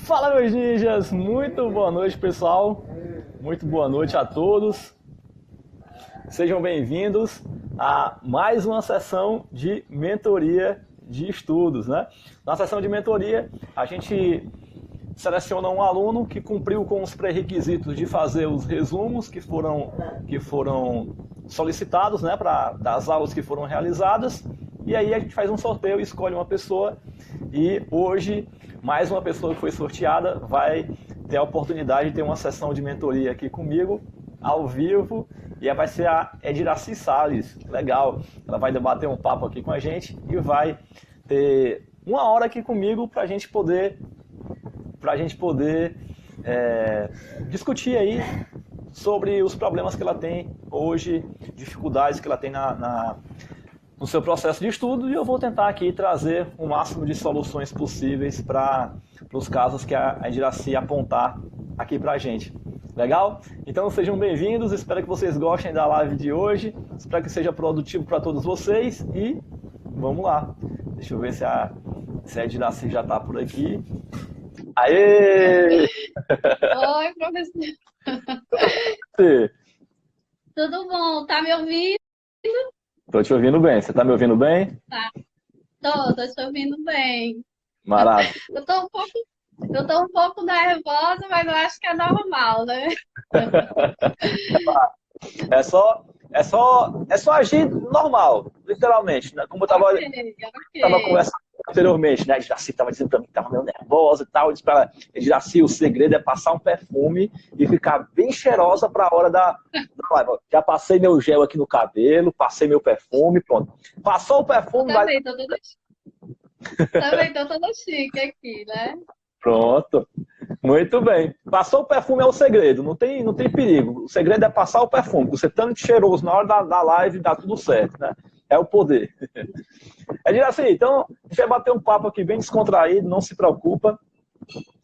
Fala, meus ninjas! Muito boa noite, pessoal. Muito boa noite a todos. Sejam bem-vindos a mais uma sessão de mentoria de estudos, né? Na sessão de mentoria, a gente seleciona um aluno que cumpriu com os pré-requisitos de fazer os resumos que foram solicitados, né, das aulas que foram realizadas. E aí a gente faz um sorteio, escolhe uma pessoa e hoje mais uma pessoa que foi sorteada vai ter a oportunidade de ter uma sessão de mentoria aqui comigo, ao vivo, e vai ser a Ediraci Salles. Legal, ela vai debater um papo aqui com a gente e vai ter uma hora aqui comigo para a gente poder discutir aí sobre os problemas que ela tem hoje, dificuldades que ela tem no seu processo de estudo, e eu vou tentar aqui trazer o máximo de soluções possíveis para os casos que a Ediraci apontar aqui para a gente. Legal? Então sejam bem-vindos, espero que vocês gostem da live de hoje, espero que seja produtivo para todos vocês e vamos lá. Deixa eu ver se a Ediraci já está por aqui. Aê! Oi, professor. Tudo bom? Tá me ouvindo? Tô te ouvindo bem. Você tá me ouvindo bem? Tá. Tô te ouvindo bem. Maravilha. Eu tô um pouco nervosa, mas eu acho que é normal, né? É só agir normal, literalmente, né? Como eu tava conversando anteriormente, né? A Ediraci tava dizendo pra mim que tava meio nervosa e tal. Eu disse pra ela, Ediraci, o segredo é passar um perfume e ficar bem cheirosa pra hora da live. Já passei meu gel aqui no cabelo, passei meu perfume, pronto. Passou o perfume, Também tô toda chique aqui, né? Pronto. Muito bem. Passou o perfume é o segredo, não tem perigo. O segredo é passar o perfume. Você tanto cheiroso na hora da live, dá tudo certo, né? É o poder. É dizer assim, então, a gente vai bater um papo aqui bem descontraído, não se preocupa.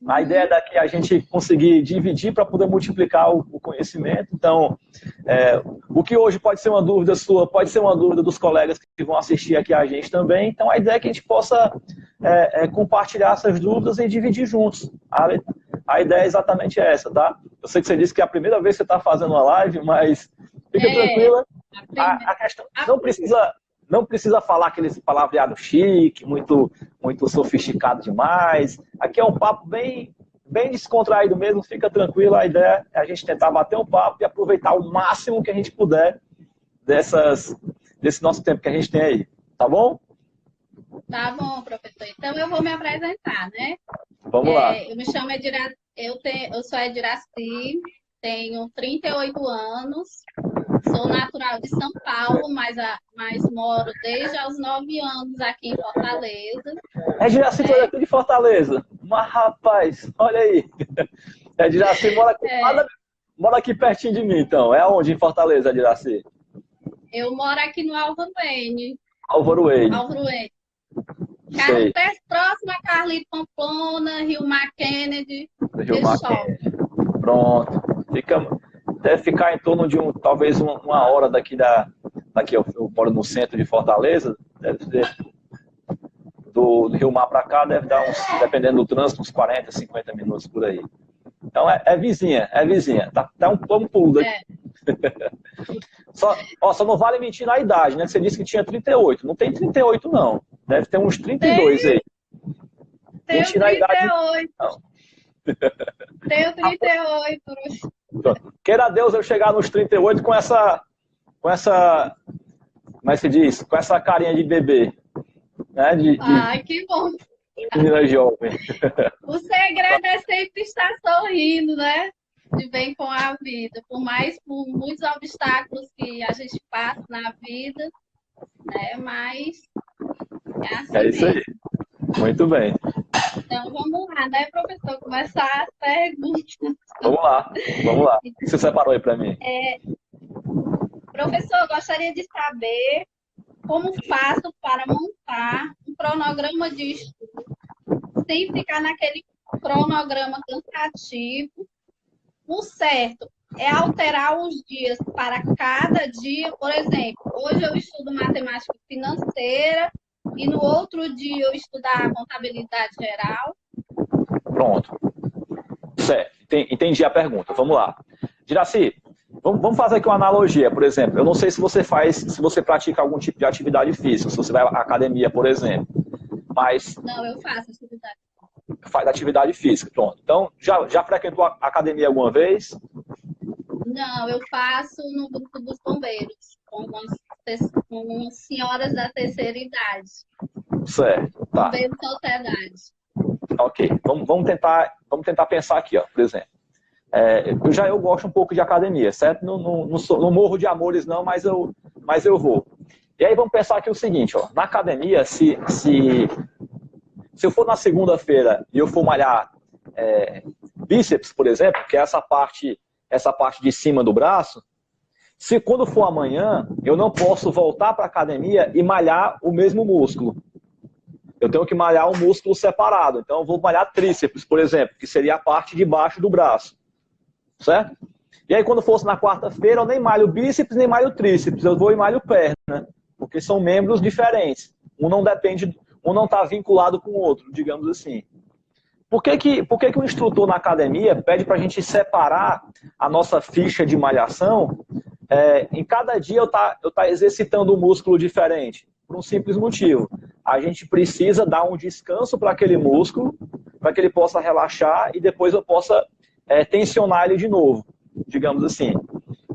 A ideia daqui é a gente conseguir dividir para poder multiplicar o conhecimento. Então, o que hoje pode ser uma dúvida sua, pode ser uma dúvida dos colegas que vão assistir aqui a gente também. Então, a ideia é que a gente possa compartilhar essas dúvidas e dividir juntos. A ideia é exatamente essa, tá? Eu sei que você disse que é a primeira vez que você está fazendo uma live, mas fica tranquila. A questão não precisa falar aqueles palavreado chique, muito sofisticado demais. Aqui é um papo bem descontraído mesmo, fica tranquilo. A ideia é a gente tentar bater um papo e aproveitar o máximo que a gente puder desse nosso tempo que a gente tem aí. Tá bom? Tá bom, professor. Então eu vou me apresentar, né? Vamos lá. Eu me chamo eu sou Ediraci, tenho 38 anos, sou natural de São Paulo, mas moro desde os 9 anos aqui em Fortaleza. Ediraci foi daqui de Fortaleza. Mas, rapaz, olha aí. Ediraci mora aqui pertinho de mim, então. É onde em Fortaleza, Ediraci? Eu moro aqui no Álvaro N. Álvaro N. Próximo a Carlito Pamplona, Rio Mar Kennedy. Rio Mar Kennedy. Pronto. Deve ficar em torno de talvez uma hora daqui eu moro no centro de Fortaleza, deve ser do Rio Mar para cá, deve dar dependendo do trânsito, uns 40, 50 minutos por aí. Então é vizinha. Tá um pulo daqui. Só não vale mentir na idade, né? Você disse que tinha 38. Não tem 38, não. Deve ter uns 32 aí. Tenho 38. Tenho 38. Queira Deus eu chegar nos 38 com essa, como é que se diz? Com essa carinha de bebê. Né? Ai, que bom. Menina jovem. O segredo é sempre estar sorrindo, né? De bem com a vida. Por muitos obstáculos que a gente passa na vida, né? Mas é assim É isso aí. Muito bem. Então vamos lá, né, professor? Começar as perguntas. Vamos lá. O que você separou aí para mim? Professor, eu gostaria de saber como faço para montar um cronograma de estudo sem ficar naquele cronograma cansativo. O certo é alterar os dias para cada dia. Por exemplo, hoje eu estudo matemática financeira e no outro dia eu estudar contabilidade geral. Pronto. Entendi a pergunta. Vamos lá. Jiraci, vamos fazer aqui uma analogia, por exemplo. Eu não sei se você pratica algum tipo de atividade física, se você vai à academia, por exemplo. Mas Não, eu faço atividade. faz atividade física, pronto. Então, já frequentou a academia alguma vez? Não, eu faço no grupo dos bombeiros, com senhoras da terceira idade. Certo, tá. Bombeiros Sociedade. Ok, vamos tentar pensar aqui, ó, por exemplo. Eu gosto um pouco de academia, certo? Não morro de amores não, mas eu vou. E aí vamos pensar aqui o seguinte, ó, na academia, se eu for na segunda-feira e eu for malhar bíceps, por exemplo, que é essa parte de cima do braço, se quando for amanhã, eu não posso voltar para a academia e malhar o mesmo músculo. Eu tenho que malhar um músculo separado. Então eu vou malhar tríceps, por exemplo, que seria a parte de baixo do braço. Certo? E aí quando fosse na quarta-feira, eu nem malho bíceps, nem malho tríceps. Eu vou e malho perna, porque são membros diferentes. Um não está vinculado com o outro, digamos assim. Por que o instrutor na academia pede para a gente separar a nossa ficha de malhação? Em cada dia eu tá exercitando um músculo diferente, por um simples motivo. A gente precisa dar um descanso para aquele músculo, para que ele possa relaxar e depois eu possa tensionar ele de novo, digamos assim.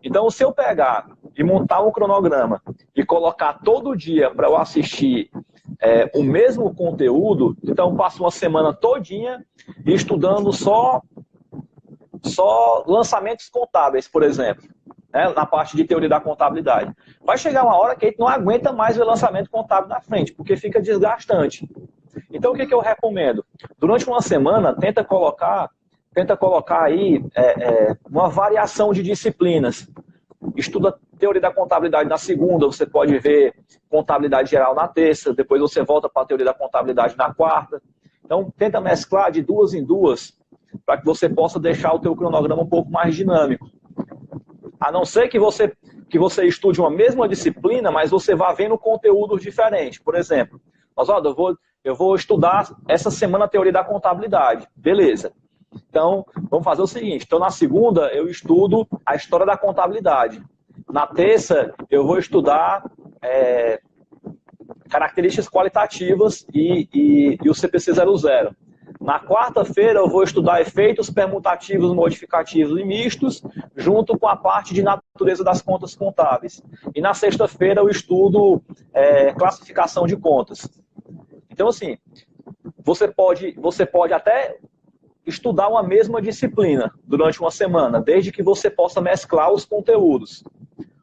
Então, se eu pegar e montar um cronograma e colocar todo dia para eu assistir o mesmo conteúdo, então eu passo uma semana todinha estudando só lançamentos contábeis, por exemplo, na parte de teoria da contabilidade. Vai chegar uma hora que a gente não aguenta mais ver lançamento contábil na frente, porque fica desgastante. Então, o que eu recomendo? Durante uma semana, tenta colocar aí uma variação de disciplinas. Estuda teoria da contabilidade na segunda, você pode ver contabilidade geral na terça, depois você volta para a teoria da contabilidade na quarta. Então, tenta mesclar de duas em duas, para que você possa deixar o teu cronograma um pouco mais dinâmico. A não ser que você estude uma mesma disciplina, mas você vá vendo conteúdos diferentes. Por exemplo, eu vou estudar essa semana a teoria da contabilidade. Beleza. Então, vamos fazer o seguinte. Então, na segunda, eu estudo a história da contabilidade. Na terça, eu vou estudar características qualitativas e o CPC 00. Na quarta-feira, eu vou estudar efeitos permutativos, modificativos e mistos, junto com a parte de natureza das contas contábeis. E na sexta-feira, eu estudo classificação de contas. Então, assim, você pode até estudar uma mesma disciplina durante uma semana, desde que você possa mesclar os conteúdos.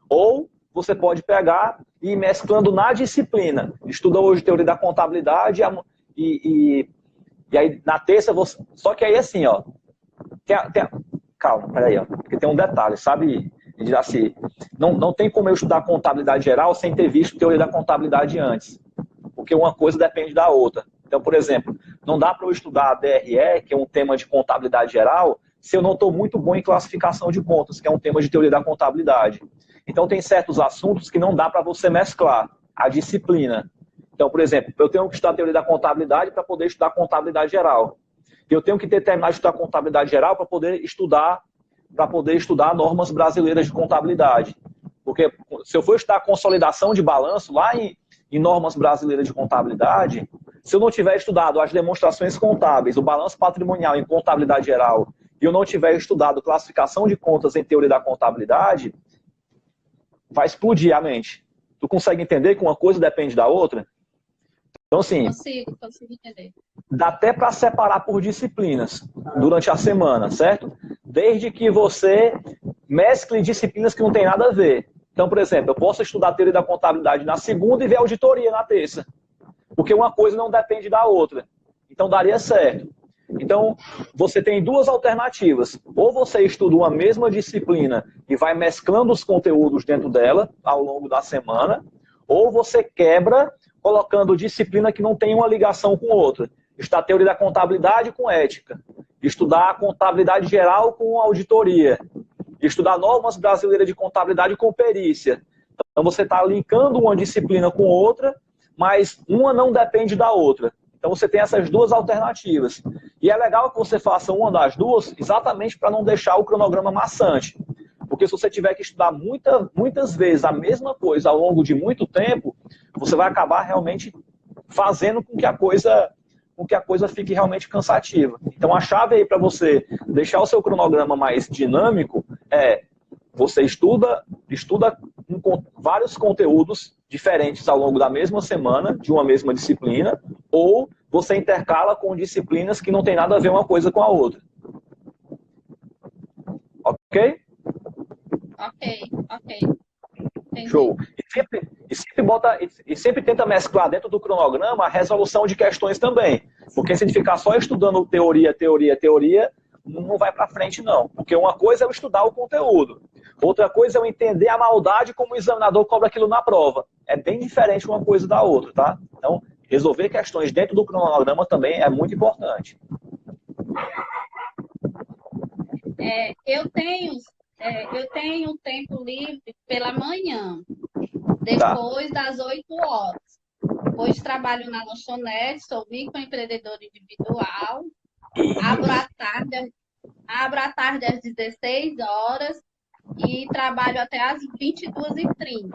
Ou você pode pegar e ir mesclando na disciplina. Estuda hoje teoria da contabilidade e aí na terça você... Só que aí assim, ó... Calma, peraí, ó. Porque tem um detalhe, sabe, Jiraci? Não tem como eu estudar contabilidade geral sem ter visto teoria da contabilidade antes. Porque uma coisa depende da outra. Então, por exemplo, não dá para eu estudar a DRE, que é um tema de contabilidade geral, se eu não estou muito bom em classificação de contas, que é um tema de teoria da contabilidade. Então, tem certos assuntos que não dá para você mesclar a disciplina. Então, por exemplo, eu tenho que estudar teoria da contabilidade para poder estudar contabilidade geral. Eu tenho que terminado de estudar contabilidade geral para poder estudar normas brasileiras de contabilidade. Porque se eu for estudar consolidação de balanço lá em normas brasileiras de contabilidade, se eu não tiver estudado as demonstrações contábeis, o balanço patrimonial em contabilidade geral, e eu não tiver estudado classificação de contas em teoria da contabilidade, vai explodir a mente. Tu consegue entender que uma coisa depende da outra? Então, assim, consigo entender. Dá até para separar por disciplinas durante a semana, certo? Desde que você mescle disciplinas que não tem nada a ver. Então, por exemplo, eu posso estudar teoria da contabilidade na segunda e ver auditoria na terça. Porque uma coisa não depende da outra. Então, daria certo. Então, você tem duas alternativas. Ou você estuda uma mesma disciplina e vai mesclando os conteúdos dentro dela ao longo da semana, ou você quebra colocando disciplina que não tem uma ligação com outra. Estudar teoria da contabilidade com ética. Estudar a contabilidade geral com auditoria. Estudar normas brasileiras de contabilidade com perícia. Então, você está linkando uma disciplina com outra, mas uma não depende da outra. Então, você tem essas duas alternativas. E é legal que você faça uma das duas, exatamente para não deixar o cronograma maçante. Porque se você tiver que estudar muitas vezes a mesma coisa ao longo de muito tempo, você vai acabar realmente fazendo com que a coisa fique realmente cansativa. Então a chave aí para você deixar o seu cronograma mais dinâmico é você estuda vários conteúdos diferentes ao longo da mesma semana, de uma mesma disciplina, ou você intercala com disciplinas que não tem nada a ver uma coisa com a outra. Ok? Ok. Entendi. Show. E sempre tenta mesclar dentro do cronograma a resolução de questões também. Porque se ele ficar só estudando teoria, não vai para frente, não. Porque uma coisa é eu estudar o conteúdo. Outra coisa é eu entender a maldade como o examinador cobra aquilo na prova. É bem diferente uma coisa da outra, tá? Então, resolver questões dentro do cronograma também é muito importante. Eu tenho um tempo livre pela manhã, depois das 8 horas. Depois trabalho na lanchonete, sou microempreendedora individual. Abro à tarde às 16 horas e trabalho até às 22h30.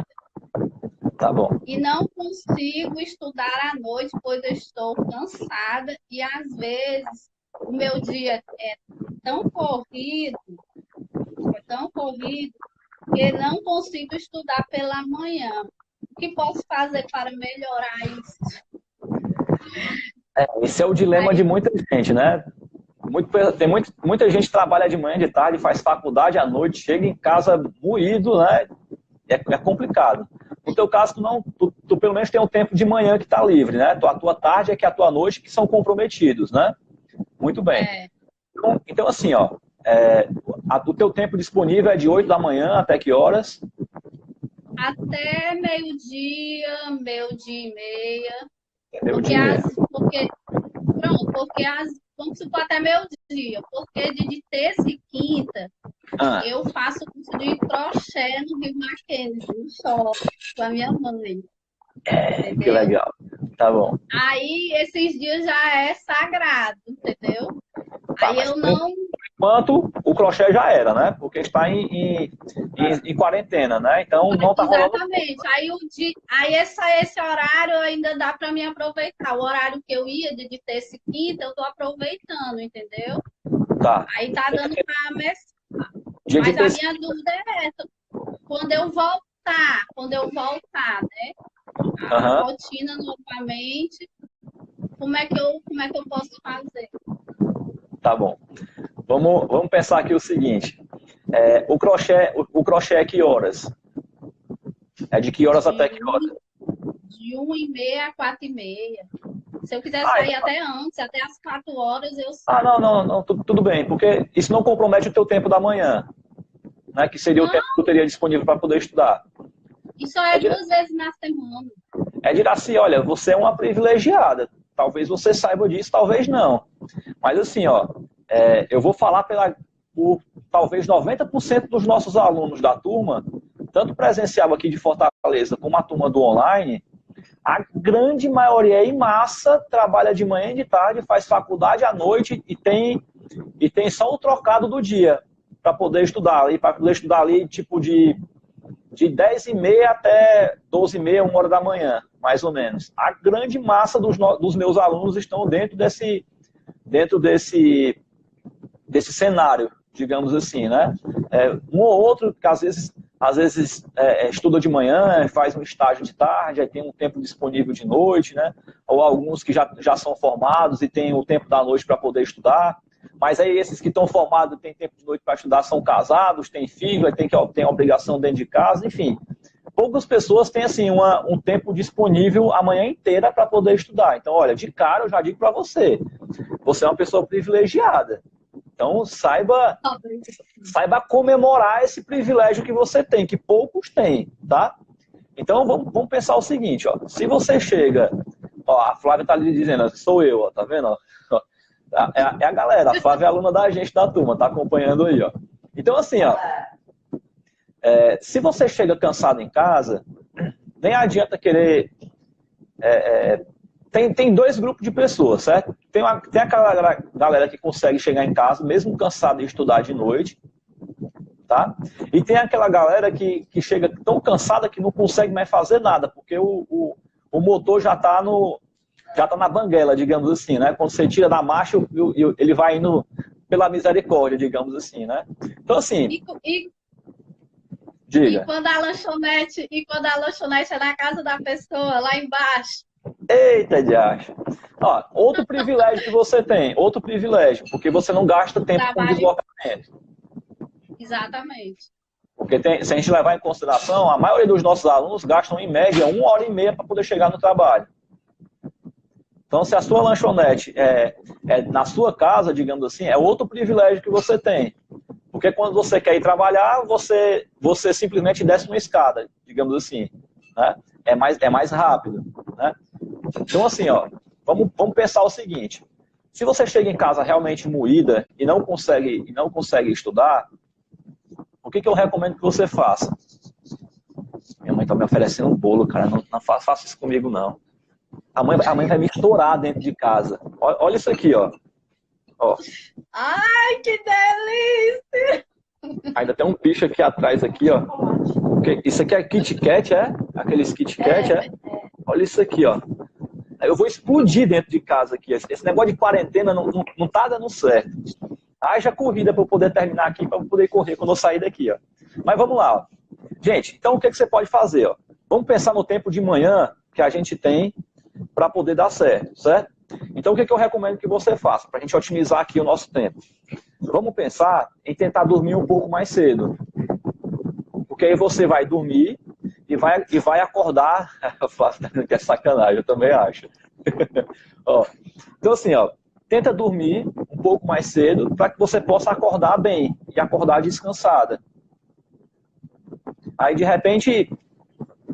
Tá bom. E não consigo estudar à noite, pois eu estou cansada e às vezes o meu dia é tão corrido que não consigo estudar pela manhã. O que posso fazer para melhorar isso? Esse é o dilema de muita gente, né? Muita gente trabalha de manhã, de tarde, faz faculdade à noite, chega em casa moído, né? É complicado. No teu caso, tu pelo menos tem um tempo de manhã que está livre, né? A tua tarde é que a tua noite que são comprometidos, né? Muito bem. Então assim, ó, o teu tempo disponível é de 8 da manhã até que horas? Até meio-dia e meia. Vamos supor até meio-dia, porque de terça e quinta eu faço curso de crochê no Rio Mackenzie, no shopping, com a minha mãe. Que legal. Tá bom. Aí esses dias já é sagrado, entendeu? Tá, aí eu não. Enquanto o crochê já era, né? Porque está em quarentena, né? Então não tá rolando. Exatamente. Aí esse horário ainda dá para me aproveitar. O horário que eu ia de terça e quinta, eu tô aproveitando, entendeu? Tá. Aí tá dando para mesclar. Dia de Mas a minha dúvida é essa. Quando eu voltar, né? A rotina novamente, como é que eu posso fazer? Tá bom. Vamos pensar aqui o seguinte. O crochê é que horas? É de que horas até que horas? De 1h30 a 4h30. Se eu quiser sair até antes, até as 4 horas, eu saio. Não, tudo bem, porque isso não compromete o teu tempo da manhã, né? Que seria o tempo que tu teria disponível para poder estudar. Isso é 2 vezes na semana. É dizer assim, olha, você é uma privilegiada. Talvez você saiba disso, talvez não. Mas assim, ó, eu vou falar por talvez 90% dos nossos alunos da turma, tanto presencial aqui de Fortaleza como a turma do online, a grande maioria em massa trabalha de manhã e de tarde, faz faculdade à noite e tem só o trocado do dia para poder estudar ali, tipo de 10h30 até 12h30, 1h da manhã, mais ou menos. A grande massa dos meus alunos estão dentro desse cenário, digamos assim, né? Um ou outro que às vezes estuda de manhã, faz um estágio de tarde, aí tem um tempo disponível de noite, né? Ou alguns que já são formados e têm o tempo da noite para poder estudar. Mas aí esses que estão formados, têm tempo de noite para estudar, são casados, têm filho, tem a obrigação dentro de casa, enfim. Poucas pessoas têm assim, um tempo disponível a manhã inteira para poder estudar. Então, olha, de cara eu já digo para você, você é uma pessoa privilegiada. Então, saiba comemorar esse privilégio que você tem, que poucos têm, tá? Então, vamos pensar o seguinte, ó. Se você chega... Ó, a Flávia tá ali dizendo, sou eu, ó, tá vendo? Ó, é a galera, a Flávia é aluna da gente da turma, tá acompanhando aí, ó. Então, assim, ó. Se você chega cansado em casa, nem adianta querer Tem dois grupos de pessoas, certo? Tem aquela galera que consegue chegar em casa, mesmo cansada de estudar de noite, tá? E tem aquela galera que chega tão cansada que não consegue mais fazer nada, porque o motor já está na banguela, digamos assim, né? Quando você tira da marcha, ele vai indo pela misericórdia, digamos assim, né? Então, assim... Diga. E quando a lanchonete é na casa da pessoa, lá embaixo. Eita, diacho. Ó, outro privilégio que você tem, outro privilégio, porque você não gasta tempo com deslocamento. Exatamente. Porque se a gente levar em consideração, a maioria dos nossos alunos gastam em média 1h30 para poder chegar no trabalho. Então, se a sua lanchonete é na sua casa, digamos assim, é outro privilégio que você tem. Porque quando você quer ir trabalhar, você simplesmente desce uma escada, digamos assim, né? É mais rápido, né? Então, assim, ó, vamos pensar o seguinte. Se você chega em casa realmente moída e não consegue estudar, o que eu recomendo que você faça? Minha mãe está me oferecendo um bolo, cara. Não faça isso comigo, não. A mãe vai me estourar dentro de casa. Olha isso aqui, ó. Ai, que delícia! Ainda tem um picho aqui atrás, aqui, ó. Isso aqui é Kit Kat, é? Aqueles Kit Kat, é? Olha isso aqui, ó. Eu vou explodir dentro de casa aqui. Esse negócio de quarentena não tá dando certo. Haja corrida para eu poder terminar aqui, para eu poder correr quando eu sair daqui, ó. Mas vamos lá, ó. Gente, então o que você pode fazer, ó? Vamos pensar no tempo de manhã que a gente tem para poder dar certo, certo? Então, o que eu recomendo que você faça para a gente otimizar aqui o nosso tempo? Vamos pensar em tentar dormir um pouco mais cedo. Porque aí você vai dormir e vai acordar... Que é sacanagem, eu também acho. Ó, então, assim, ó, tenta dormir um pouco mais cedo para que você possa acordar bem e acordar descansada. Aí, de repente,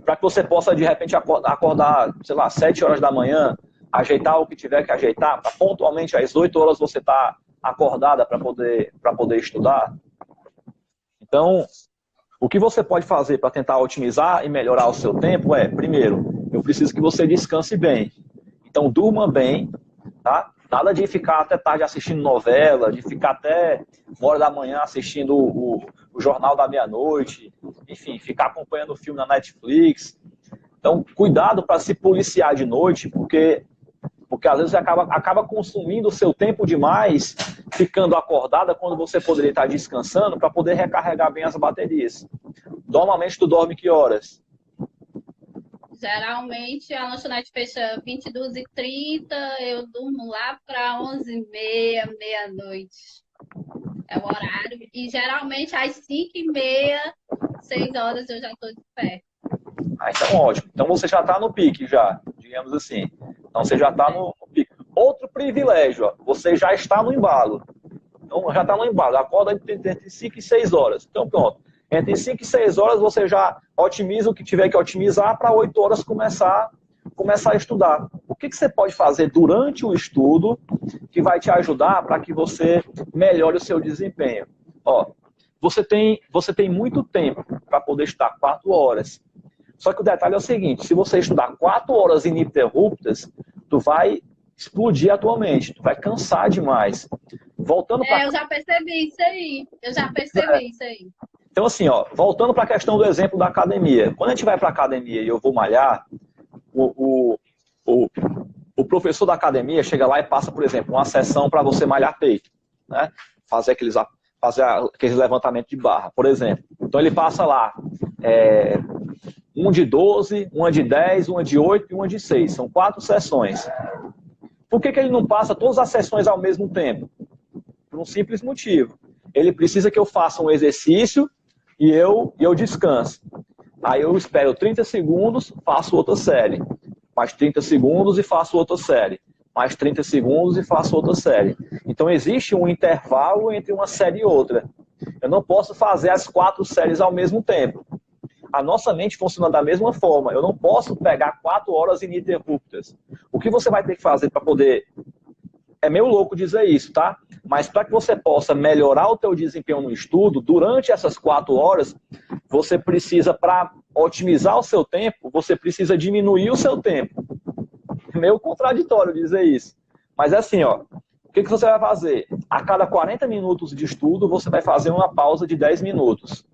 para que você possa, de repente, acordar, sei lá, 7 horas da manhã, ajeitar o que tiver que ajeitar, para pontualmente às 8 horas você estar acordada para poder estudar. Então, o que você pode fazer para tentar otimizar e melhorar o seu tempo é, primeiro, eu preciso que você descanse bem. Então, durma bem, tá? Nada de ficar até tarde assistindo novela, de ficar até 1h da manhã assistindo o Jornal da Meia-Noite, enfim, ficar acompanhando o filme na Netflix. Então, cuidado para se policiar de noite, porque às vezes você acaba consumindo o seu tempo demais, ficando acordada quando você poderia estar descansando para poder recarregar bem as baterias. Normalmente tu dorme que horas? Geralmente a lanchonete fecha 22h30, eu durmo lá para 11h30, meia-noite. É o horário. E geralmente às 5h30, 6 horas eu já estou de pé. Ah, então ótimo. Então você já está no pique, já, digamos assim. Então você já está no pique. Outro privilégio, ó, você já está no embalo. Então já está no embalo. Acorda entre 5 e 6 horas. Então pronto. Entre 5 e 6 horas você já otimiza o que tiver que otimizar para 8 horas começar a estudar. O que você pode fazer durante o estudo que vai te ajudar para que você melhore o seu desempenho? Ó, você tem muito tempo para poder estudar 4 horas. Só que o detalhe é o seguinte, se você estudar 4 horas ininterruptas, tu vai explodir a tua mente, tu vai cansar demais. Voltando eu já percebi isso aí. Isso aí. Então, assim, ó, voltando para a questão do exemplo da academia. Quando a gente vai para a academia e eu vou malhar, o professor da academia chega lá e passa, por exemplo, uma sessão para você malhar peito, né? Fazer aqueles levantamentos de barra, por exemplo. Então, ele passa lá uma de 12, uma de 10, uma de 8 e uma de 6. São 4 sessões. Por que ele não passa todas as sessões ao mesmo tempo? Por um simples motivo. Ele precisa que eu faça um exercício e eu descanse. Aí eu espero 30 segundos, faço outra série. Mais 30 segundos e faço outra série. Mais 30 segundos e faço outra série. Então existe um intervalo entre uma série e outra. Eu não posso fazer as 4 séries ao mesmo tempo. A nossa mente funciona da mesma forma. Eu não posso pegar 4 horas ininterruptas. O que você vai ter que fazer para poder... É meio louco dizer isso, tá? Mas para que você possa melhorar o teu desempenho no estudo, durante essas 4 horas, você precisa, para otimizar o seu tempo, você precisa diminuir o seu tempo. meio contraditório dizer isso. Mas é assim, ó, o que você vai fazer? A cada 40 minutos de estudo, você vai fazer uma pausa de 10 minutos.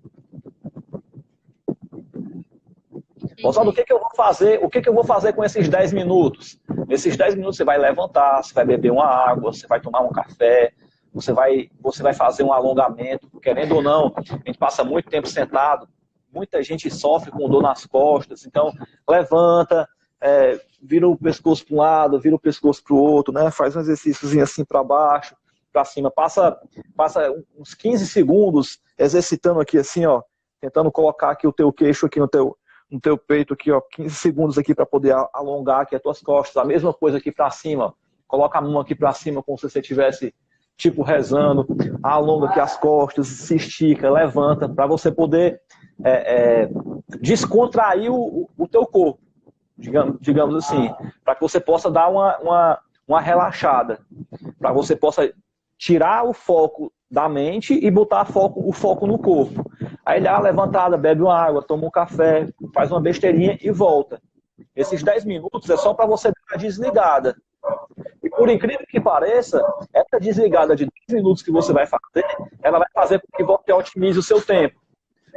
Gonçalo, o que eu vou fazer? O que eu vou fazer com esses 10 minutos? Nesses 10 minutos você vai levantar, você vai beber uma água, você vai tomar um café, você vai fazer um alongamento. Querendo ou não, a gente passa muito tempo sentado, muita gente sofre com dor nas costas, então levanta, vira o pescoço para um lado, vira o pescoço para o outro, né? Faz um exercíciozinho assim para baixo, para cima, passa uns 15 segundos exercitando aqui assim, ó, tentando colocar aqui o teu queixo aqui no teu peito aqui, ó, 15 segundos aqui para poder alongar aqui as tuas costas. A mesma coisa aqui para cima. Coloca a mão aqui para cima como se você estivesse tipo rezando. Alonga aqui as costas, se estica, levanta para você poder descontrair o teu corpo, digamos assim, para que você possa dar uma relaxada, para você possa tirar o foco da mente e botar o foco no corpo. Aí dá uma levantada, bebe uma água, toma um café, faz uma besteirinha e volta. Esses 10 minutos é só para você dar uma desligada. E por incrível que pareça, essa desligada de 10 minutos que você vai fazer, ela vai fazer com que você otimize o seu tempo.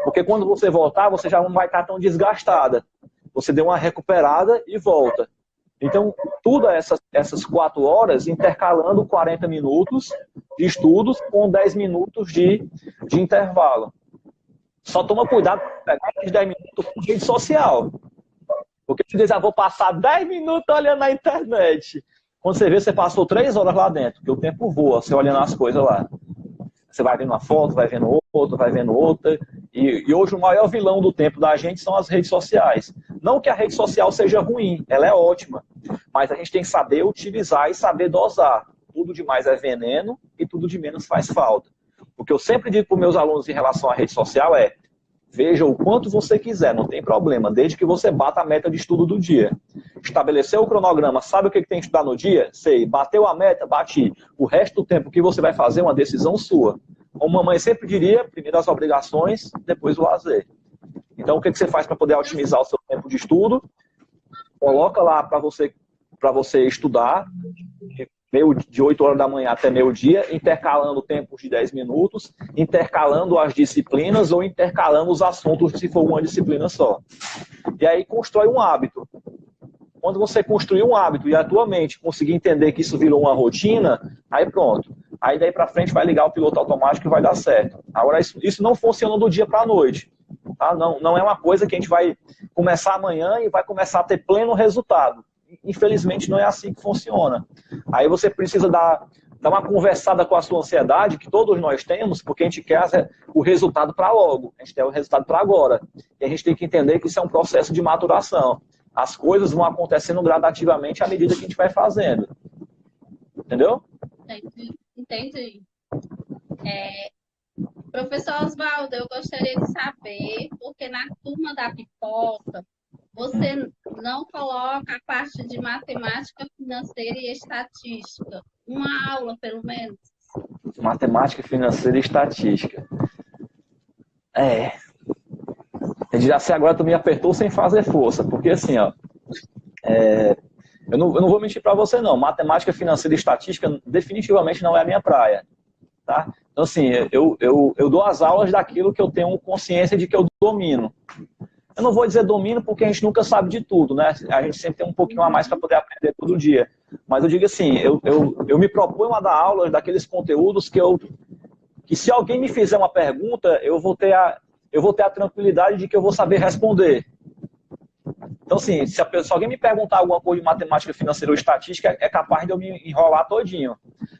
Porque quando você voltar, você já não vai estar tão desgastada. Você deu uma recuperada e volta. Então, tudo essas 4 horas, intercalando 40 minutos de estudos com 10 minutos de intervalo. Só toma cuidado para pegar esses 10 minutos com rede social. Porque se diz, vou passar 10 minutos olhando na internet. Quando você vê, você passou 3 horas lá dentro, porque o tempo voa, você olhando as coisas lá. Você vai vendo uma foto, vai vendo outra, vai vendo outra. E hoje o maior vilão do tempo da gente são as redes sociais. Não que a rede social seja ruim, ela é ótima. Mas a gente tem que saber utilizar e saber dosar. Tudo de mais é veneno e tudo de menos faz falta. O que eu sempre digo para os meus alunos em relação à rede social é: veja o quanto você quiser, não tem problema, desde que você bata a meta de estudo do dia. Estabeleceu o cronograma, sabe o que tem que estudar no dia? Sei. Bateu a meta? Bati. O resto do tempo que você vai fazer é uma decisão sua. Como mamãe sempre diria, primeiro as obrigações, depois o lazer. Então, o que você faz para poder otimizar o seu tempo de estudo? Coloca lá para você estudar, de 8 horas da manhã até meio-dia, intercalando tempos de 10 minutos, intercalando as disciplinas ou intercalando os assuntos se for uma disciplina só. E aí constrói um hábito. Quando você construir um hábito e a tua mente conseguir entender que isso virou uma rotina, aí pronto. Aí daí para frente vai ligar o piloto automático e vai dar certo. Agora, isso não funciona do dia para a noite. Tá? Não é uma coisa que a gente vai começar amanhã e vai começar a ter pleno resultado. Infelizmente não é assim que funciona. Aí você precisa dar uma conversada com a sua ansiedade, que todos nós temos, porque a gente quer o resultado para logo. A gente quer o resultado para agora. E a gente tem que entender que isso é um processo de maturação. As coisas vão acontecendo gradativamente à medida que a gente vai fazendo. Entendeu? Entendi. Professor Oswaldo, eu gostaria de saber, porque na turma da pipoca, você não coloca a parte de matemática financeira e estatística. Uma aula, pelo menos. Matemática financeira e estatística. Já sei, agora tu me apertou sem fazer força, porque assim, ó, eu não vou mentir para você não, matemática financeira e estatística definitivamente não é a minha praia, tá? Então assim, eu dou as aulas daquilo que eu tenho consciência de que eu domino. Eu não vou dizer domino porque a gente nunca sabe de tudo, né? A gente sempre tem um pouquinho a mais para poder aprender todo dia. Mas eu digo assim, eu me proponho a dar aulas daqueles conteúdos que se alguém me fizer uma pergunta, eu vou ter a tranquilidade de que eu vou saber responder. Então, assim, se alguém me perguntar alguma coisa de matemática financeira ou estatística, é capaz de eu me enrolar todinho.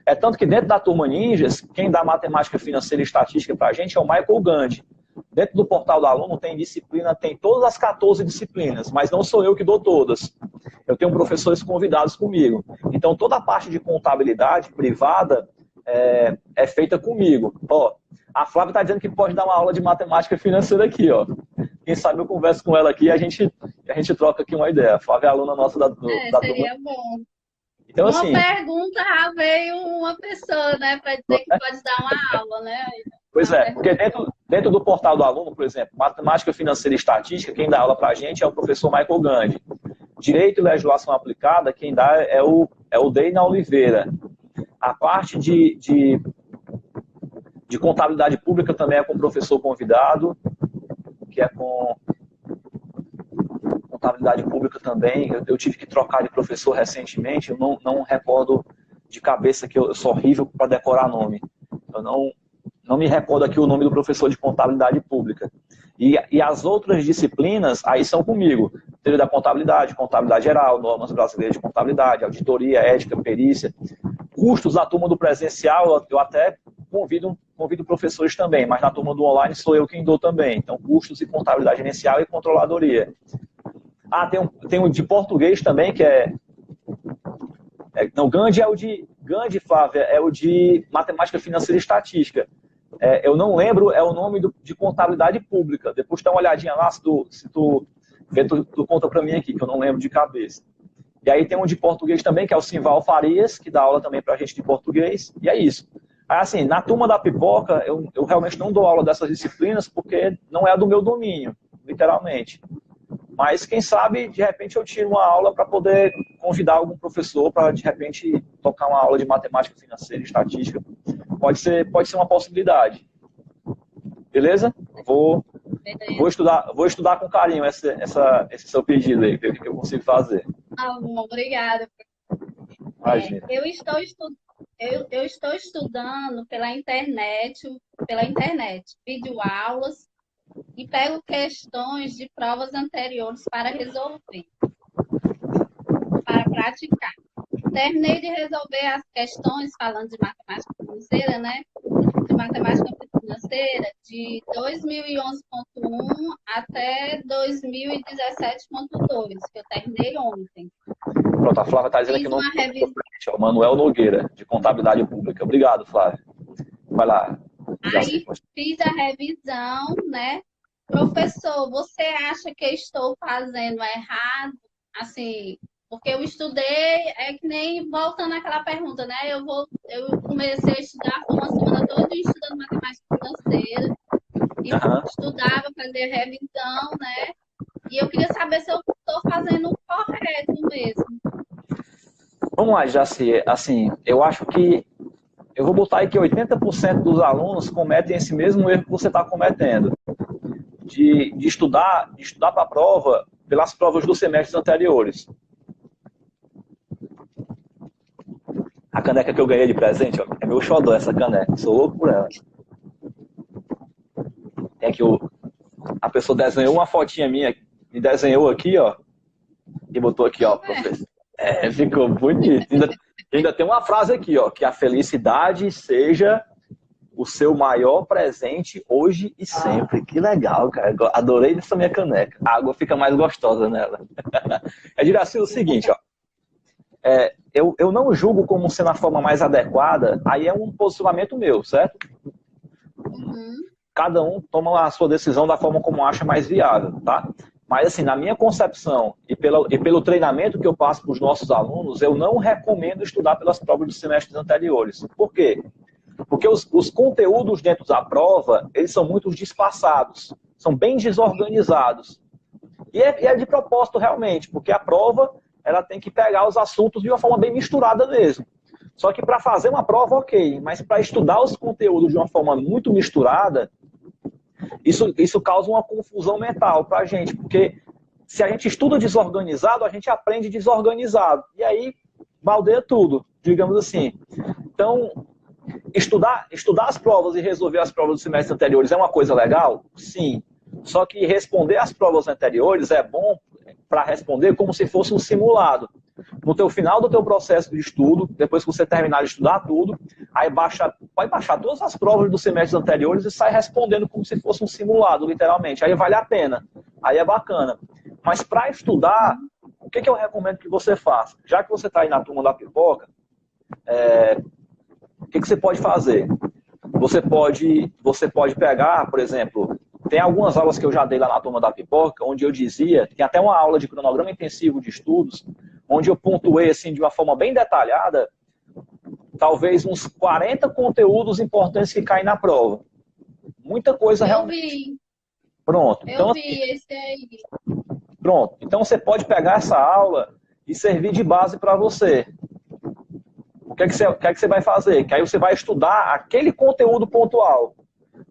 É tanto que dentro da turma Ninjas, quem dá matemática financeira e estatística pra gente é o Michael Gandhi. Dentro do portal do aluno tem disciplina, tem todas as 14 disciplinas, mas não sou eu que dou todas. Eu tenho professores convidados comigo. Então, toda a parte de contabilidade privada é feita comigo. Ó, a Flávia está dizendo que pode dar uma aula de matemática financeira aqui, ó. Quem sabe eu converso com ela aqui e a gente troca aqui uma ideia. A Flávia é aluna nossa da seria bom. Então, uma assim, pergunta, já veio uma pessoa, né, para dizer que pode dar uma aula, né? Pois é, porque dentro do portal do aluno, por exemplo, matemática financeira e estatística, quem dá aula para a gente é o professor Michael Gandhi. Direito e Legislação Aplicada, quem dá é o Deina Oliveira. A parte de Contabilidade Pública também é com o professor convidado, que é com Contabilidade Pública também. Eu tive que trocar de professor recentemente, eu não recordo de cabeça, que eu sou horrível para decorar nome. Eu não me recordo aqui o nome do professor de Contabilidade Pública. E as outras disciplinas, aí são comigo. Teoria da contabilidade, contabilidade geral, normas brasileiras de contabilidade, auditoria, ética, perícia. Custos da turma do presencial, eu até convido professores também, mas na turma do online sou eu quem dou também. Então, custos e contabilidade gerencial e controladoria. Tem um de português também, que não, Gandhi é o de... Gandhi, Flávia, é o de matemática financeira e estatística. Eu não lembro, é o nome de contabilidade pública. Depois dá uma olhadinha lá, se tu conta para mim aqui, que eu não lembro de cabeça. E aí tem um de português também, que é o Simval Farias, que dá aula também para a gente de português, e é isso. Aí, assim, na turma da pipoca, eu realmente não dou aula dessas disciplinas, porque não é do meu domínio, literalmente. Mas, quem sabe, de repente eu tiro uma aula para poder convidar algum professor para, de repente, tocar uma aula de matemática financeira e estatística. Pode ser uma possibilidade. Beleza? Vou estudar com carinho esse seu pedido aí, ver o que eu consigo fazer. Obrigada. Eu estou estudando pela internet, videoaulas, e pego questões de provas anteriores para resolver, para praticar. Terminei de resolver as questões, falando de matemática financeira, né? De matemática financeira, de 2011.1 até 2017.2, que eu terminei ontem. Pronto, a Flávia está dizendo aqui o Manuel Nogueira, de Contabilidade Pública. Obrigado, Flávia. Vai lá. Aí fiz a revisão, né? Professor, você acha que eu estou fazendo errado? Assim, porque eu estudei, é que nem voltando àquela pergunta, né? Eu comecei a estudar, foi uma semana toda estudando matemática financeira, e estudava, fazia revisão, né? E eu queria saber se eu estou fazendo o correto mesmo. Vamos lá, Jaci. Assim, eu acho que eu vou botar aí que 80% dos alunos cometem esse mesmo erro que você está cometendo. De estudar para a prova pelas provas dos semestres anteriores. A caneca que eu ganhei de presente, ó, é meu xodó essa caneca. Sou louco por ela. Tem aqui a pessoa desenhou uma fotinha minha, me desenhou aqui, ó, e botou aqui, ó, professor. Ficou bonito. Ainda tem uma frase aqui, ó, que a felicidade seja o seu maior presente hoje e sempre. Que legal, cara. Adorei essa minha caneca. A água fica mais gostosa nela. Assim, o seguinte, ó. Eu não julgo como sendo a forma mais adequada, aí é um posicionamento meu, certo? Cada um toma a sua decisão da forma como acha mais viável, tá? Mas, assim, na minha concepção e pelo treinamento que eu passo para os nossos alunos, eu não recomendo estudar pelas provas dos semestres anteriores. Por quê? Porque os conteúdos dentro da prova, eles são muito disfarçados, são bem desorganizados. E é de propósito, realmente, porque a prova ela tem que pegar os assuntos de uma forma bem misturada mesmo. Só que para fazer uma prova, ok, mas para estudar os conteúdos de uma forma muito misturada, isso causa uma confusão mental para a gente, porque se a gente estuda desorganizado, a gente aprende desorganizado. E aí, baldeia tudo, digamos assim. Então, estudar as provas e resolver as provas dos semestres anteriores é uma coisa legal? Sim. Só que responder as provas anteriores é bom para responder como se fosse um simulado. No final do teu processo de estudo, depois que você terminar de estudar tudo, aí vai baixar todas as provas dos semestres anteriores e sai respondendo como se fosse um simulado, literalmente. Aí vale a pena. Aí é bacana. Mas para estudar, o que eu recomendo que você faça? Já que você está aí na turma da pipoca, o que você pode fazer? Você pode pegar, por exemplo, tem algumas aulas que eu já dei lá na turma da pipoca, onde eu dizia, tem até uma aula de cronograma intensivo de estudos, onde eu pontuei assim, de uma forma bem detalhada, talvez uns 40 conteúdos importantes que caem na prova. Muita coisa realmente. Vi. Pronto. Eu vi esse aí. Pronto. Então você pode pegar essa aula e servir de base para você. O que é que você vai fazer? Que aí você vai estudar aquele conteúdo pontual.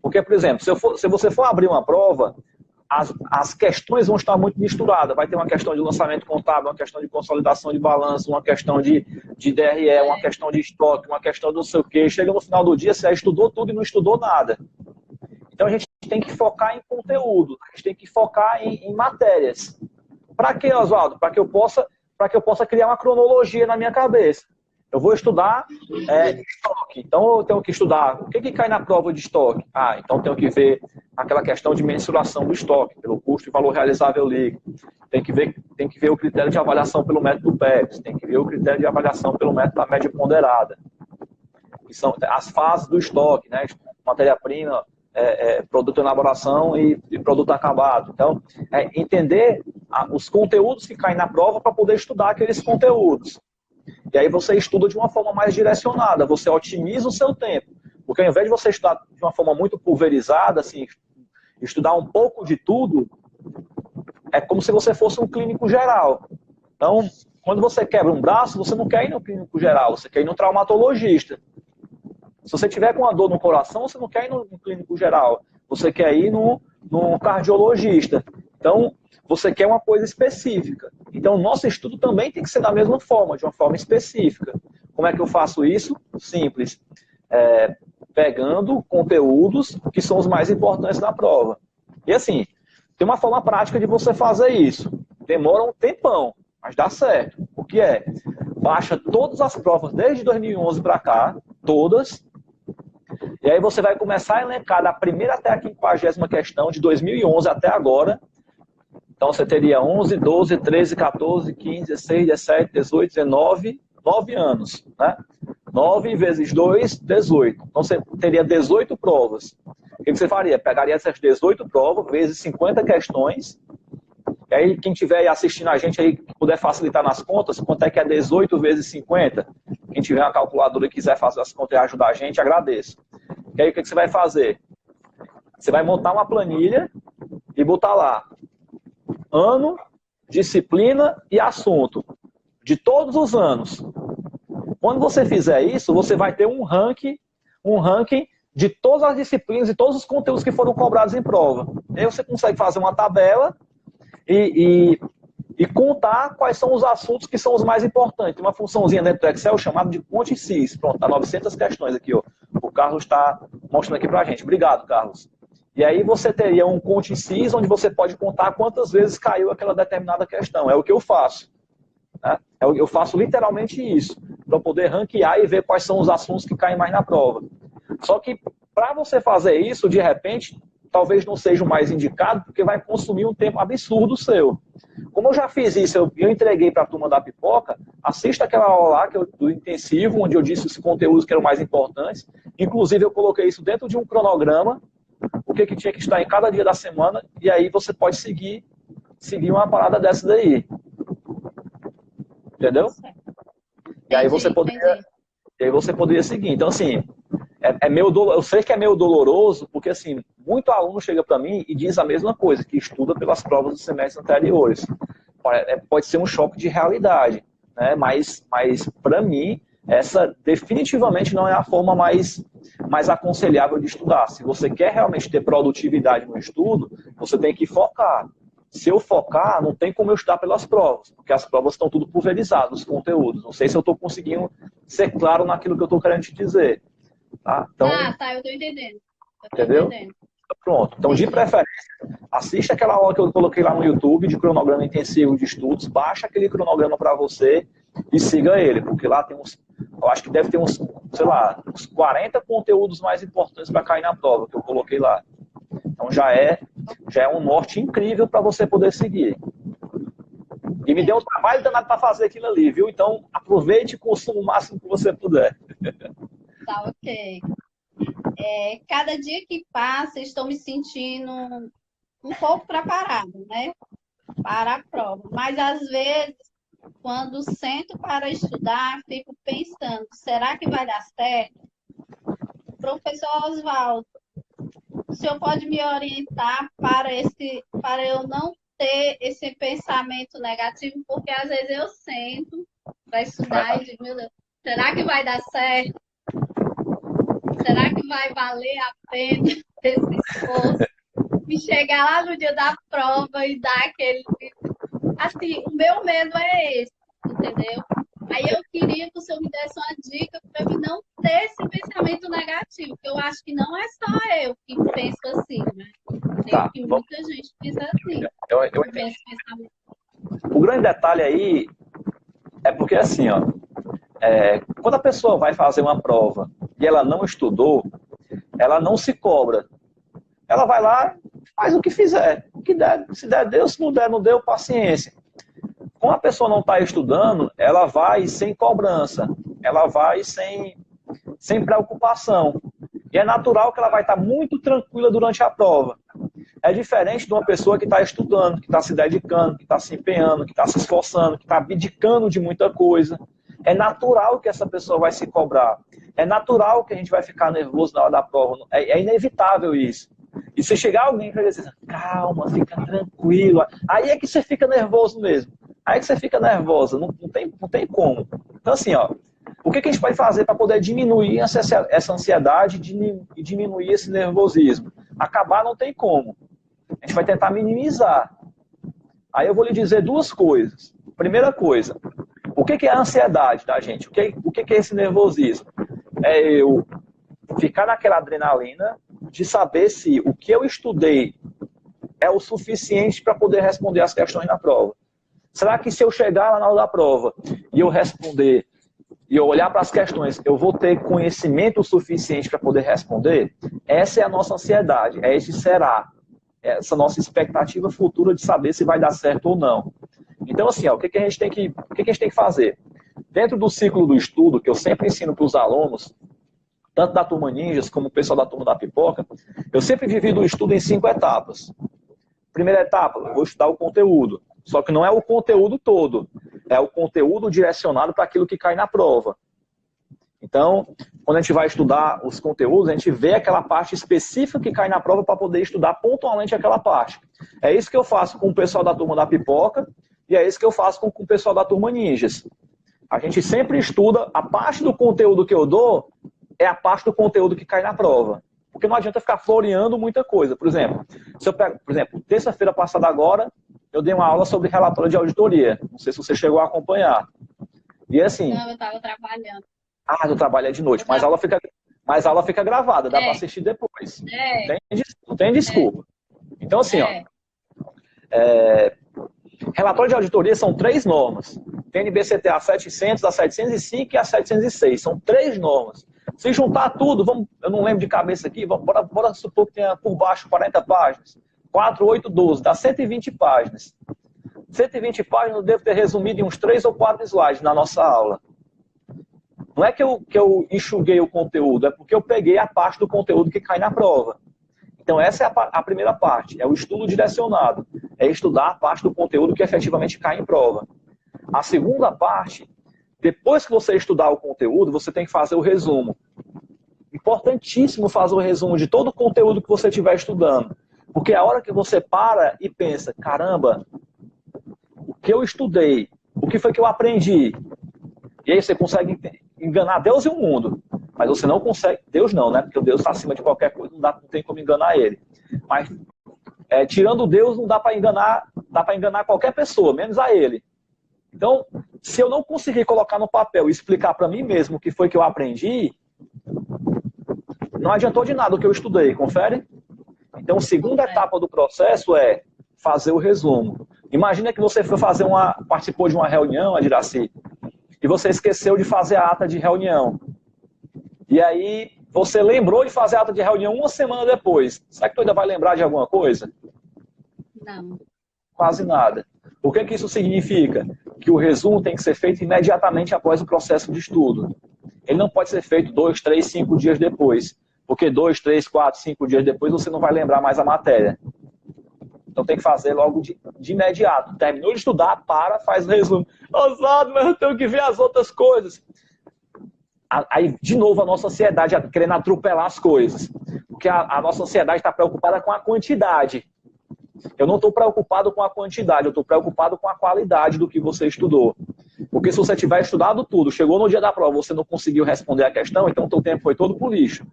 Porque, por exemplo, se você for abrir uma prova, as questões vão estar muito misturadas. Vai ter uma questão de lançamento contábil, uma questão de consolidação de balanço, uma questão de DRE, uma questão de estoque, uma questão de não sei o quê. Chega no final do dia, você já estudou tudo e não estudou nada. Então a gente tem que focar em conteúdo, a gente tem que focar em matérias. Para quê, Oswaldo? Para que eu possa criar uma cronologia na minha cabeça. Eu vou estudar estoque, então eu tenho que estudar o que cai na prova de estoque. Então eu tenho que ver aquela questão de mensuração do estoque, pelo custo e valor realizável líquido. Tem que ver o critério de avaliação pelo método PEPS, tem que ver o critério de avaliação pelo método da média ponderada, que são as fases do estoque, né? Matéria-prima, produto em elaboração e produto acabado. Então, entender os conteúdos que caem na prova para poder estudar aqueles conteúdos. E aí você estuda de uma forma mais direcionada, você otimiza o seu tempo. Porque ao invés de você estudar de uma forma muito pulverizada, assim, estudar um pouco de tudo, é como se você fosse um clínico geral. Então, quando você quebra um braço, você não quer ir no clínico geral, você quer ir no traumatologista. Se você tiver com uma dor no coração, você não quer ir no clínico geral, você quer ir no cardiologista. Então, você quer uma coisa específica. Então, o nosso estudo também tem que ser da mesma forma, de uma forma específica. Como é que eu faço isso? Simples. Pegando conteúdos que são os mais importantes na prova. E assim, tem uma forma prática de você fazer isso. Demora um tempão, mas dá certo. O que é? Baixa todas as provas desde 2011 para cá, todas. E aí você vai começar a elencar da primeira até a 50ª questão, de 2011 até agora. Então você teria 11, 12, 13, 14, 15, 16, 17, 18, 19, 9 anos. Né? 9 vezes 2, 18. Então você teria 18 provas. O que você faria? Pegaria essas 18 provas, vezes 50 questões. E aí quem estiver assistindo a gente aí, que puder facilitar nas contas, quanto é que é 18 vezes 50? Quem tiver uma calculadora e quiser fazer as contas e ajudar a gente, agradeço. E aí o que você vai fazer? Você vai montar uma planilha e botar lá ano, disciplina e assunto de todos os anos. Quando você fizer isso, você vai ter um ranking de todas as disciplinas e todos os conteúdos que foram cobrados em prova. Aí você consegue fazer uma tabela e contar quais são os assuntos que são os mais importantes. Tem uma funçãozinha dentro do Excel chamada de Conte CIS. Pronto, tá 900 questões aqui, ó. O Carlos está mostrando aqui pra gente. Obrigado, Carlos. E aí você teria um Conte CIS onde você pode contar quantas vezes caiu aquela determinada questão. É o que eu faço. Né? Eu faço literalmente isso, para poder ranquear e ver quais são os assuntos que caem mais na prova. Só que para você fazer isso, de repente, talvez não seja o mais indicado, porque vai consumir um tempo absurdo seu. Como eu já fiz isso, eu entreguei para a turma da pipoca, assista aquela aula lá do intensivo, onde eu disse os conteúdos que eram mais importantes. Inclusive, eu coloquei isso dentro de um cronograma, o que tinha que estar em cada dia da semana, e aí você pode seguir uma parada dessa daí. Entendeu? E aí você poderia seguir. Então, assim, eu sei que é meio doloroso, porque, assim, muito aluno chega para mim e diz a mesma coisa, que estuda pelas provas dos semestres anteriores. Pode ser um choque de realidade, né? Mas para mim, essa definitivamente não é a forma mais aconselhável de estudar. Se você quer realmente ter produtividade no estudo, você tem que focar. Se eu focar, não tem como eu estudar pelas provas, porque as provas estão tudo pulverizadas, os conteúdos. Não sei se eu estou conseguindo ser claro naquilo que eu estou querendo te dizer. Tá? Então, tá, eu estou entendendo. Entendeu? Pronto. Então, de preferência, assista aquela aula que eu coloquei lá no YouTube de cronograma intensivo de estudos, baixa aquele cronograma para você e siga ele, porque lá tem eu acho que deve ter uns 40 conteúdos mais importantes para cair na prova, que eu coloquei lá. Então já é um norte incrível para você poder seguir. E me deu um trabalho danado para fazer aquilo ali, viu? Então aproveite e consuma o máximo que você puder. Tá, ok. Cada dia que passa, estou me sentindo um pouco preparado, né? Para a prova. Mas às vezes, quando sento para estudar, fico pensando, será que vai dar certo? Professor Oswaldo, o senhor pode me orientar para eu não ter esse pensamento negativo, porque às vezes eu sento para estudar e digo, meu Deus, será que vai dar certo? Será que vai valer a pena esse esforço? E chegar lá no dia da prova e dar aquele... Assim, o meu medo é esse, entendeu? Aí eu queria que o senhor me desse uma dica para mim não ter esse pensamento negativo, porque eu acho que não é só eu que penso assim, né? Tem que muita gente pensa assim. Eu entendi. O grande detalhe aí é porque assim, ó, quando a pessoa vai fazer uma prova e ela não estudou, ela não se cobra. Ela vai lá, faz o que fizer. O que der, se der, deu, se não der, não deu, paciência. Quando a pessoa não está estudando, ela vai sem cobrança, ela vai sem preocupação. E é natural que ela vai estar muito tranquila durante a prova. É diferente de uma pessoa que está estudando, que está se dedicando, que está se empenhando, que está se esforçando, que está abdicando de muita coisa. É natural que essa pessoa vai se cobrar. É natural que a gente vai ficar nervoso na hora da prova. É inevitável isso. E se chegar alguém e dizer, calma, fica tranquilo. Aí é que você fica nervoso mesmo. Aí é que você fica nervosa. Não tem como. Então, assim, ó, o que a gente pode fazer para poder diminuir essa ansiedade e diminuir esse nervosismo? Acabar não tem como. A gente vai tentar minimizar. Aí eu vou lhe dizer duas coisas. Primeira coisa, o que é a ansiedade da gente? O que é esse nervosismo? É eu ficar naquela adrenalina de saber se o que eu estudei é o suficiente para poder responder as questões na prova. Será que se eu chegar lá na hora da prova e eu responder e eu olhar para as questões, eu vou ter conhecimento suficiente para poder responder? Essa é a nossa ansiedade, é esse será. Essa nossa expectativa futura de saber se vai dar certo ou não. Então, assim, ó, o que a gente tem que fazer? Dentro do ciclo do estudo, que eu sempre ensino para os alunos, tanto da turma Ninjas como o pessoal da turma da Pipoca, eu sempre divido o estudo em 5 etapas. Primeira etapa, eu vou estudar o conteúdo. Só que não é o conteúdo todo, é o conteúdo direcionado para aquilo que cai na prova. Então, quando a gente vai estudar os conteúdos, a gente vê aquela parte específica que cai na prova para poder estudar pontualmente aquela parte. É isso que eu faço com o pessoal da turma da Pipoca e é isso que eu faço com o pessoal da turma Ninjas. A gente sempre estuda a parte do conteúdo que eu dou, é a parte do conteúdo que cai na prova. Porque não adianta ficar floreando muita coisa. Por exemplo, se eu pego, terça-feira passada agora, eu dei uma aula sobre relatório de auditoria. Não sei se você chegou a acompanhar. E assim... Não, eu estava trabalhando. Ah, tu trabalha de noite, mas a aula fica gravada, dá para assistir depois. Não tem desculpa. Então, assim, ó, relatório de auditoria são 3 normas. TNBCTA 700, a 705 e a 706. São 3 normas. Se juntar tudo, eu não lembro de cabeça aqui, bora supor que tenha por baixo 40 páginas. 4, 8, 12, dá 120 páginas. 120 páginas eu devo ter resumido em uns 3 ou 4 slides na nossa aula. Não é que eu enxuguei o conteúdo, é porque eu peguei a parte do conteúdo que cai na prova. Então essa é a primeira parte, é o estudo direcionado. É estudar a parte do conteúdo que efetivamente cai em prova. A segunda parte, depois que você estudar o conteúdo, você tem que fazer o resumo. Importantíssimo fazer o resumo de todo o conteúdo que você estiver estudando. Porque a hora que você para e pensa, caramba, o que eu estudei, o que foi que eu aprendi? E aí você consegue enganar Deus e o mundo. Mas você não consegue... Deus não, né? Porque o Deus está acima de qualquer coisa, não tem como enganar ele. Mas tirando Deus, não dá para enganar qualquer pessoa, menos a ele. Então, se eu não conseguir colocar no papel e explicar para mim mesmo o que foi que eu aprendi, não adiantou de nada o que eu estudei, confere? Então, a segunda etapa do processo é fazer o resumo. Imagina que você participou de uma reunião, Adiraci, e você esqueceu de fazer a ata de reunião. E aí, você lembrou de fazer a ata de reunião uma semana depois. Será que tu ainda vai lembrar de alguma coisa? Não. Quase nada. O que isso significa? Que o resumo tem que ser feito imediatamente após o processo de estudo. Ele não pode ser feito 2, 3, 5 dias depois. Porque 2, 3, 4, 5 dias depois você não vai lembrar mais a matéria. Então tem que fazer logo de imediato. Terminou de estudar, faz o resumo. Osado, mas eu tenho que ver as outras coisas. Aí, de novo, a nossa ansiedade querendo atropelar as coisas. Porque a nossa ansiedade está preocupada com a quantidade. Eu não estou preocupado com a quantidade, eu estou preocupado com a qualidade do que você estudou. Porque se você tiver estudado tudo, chegou no dia da prova, você não conseguiu responder a questão, então o seu tempo foi todo pro lixo.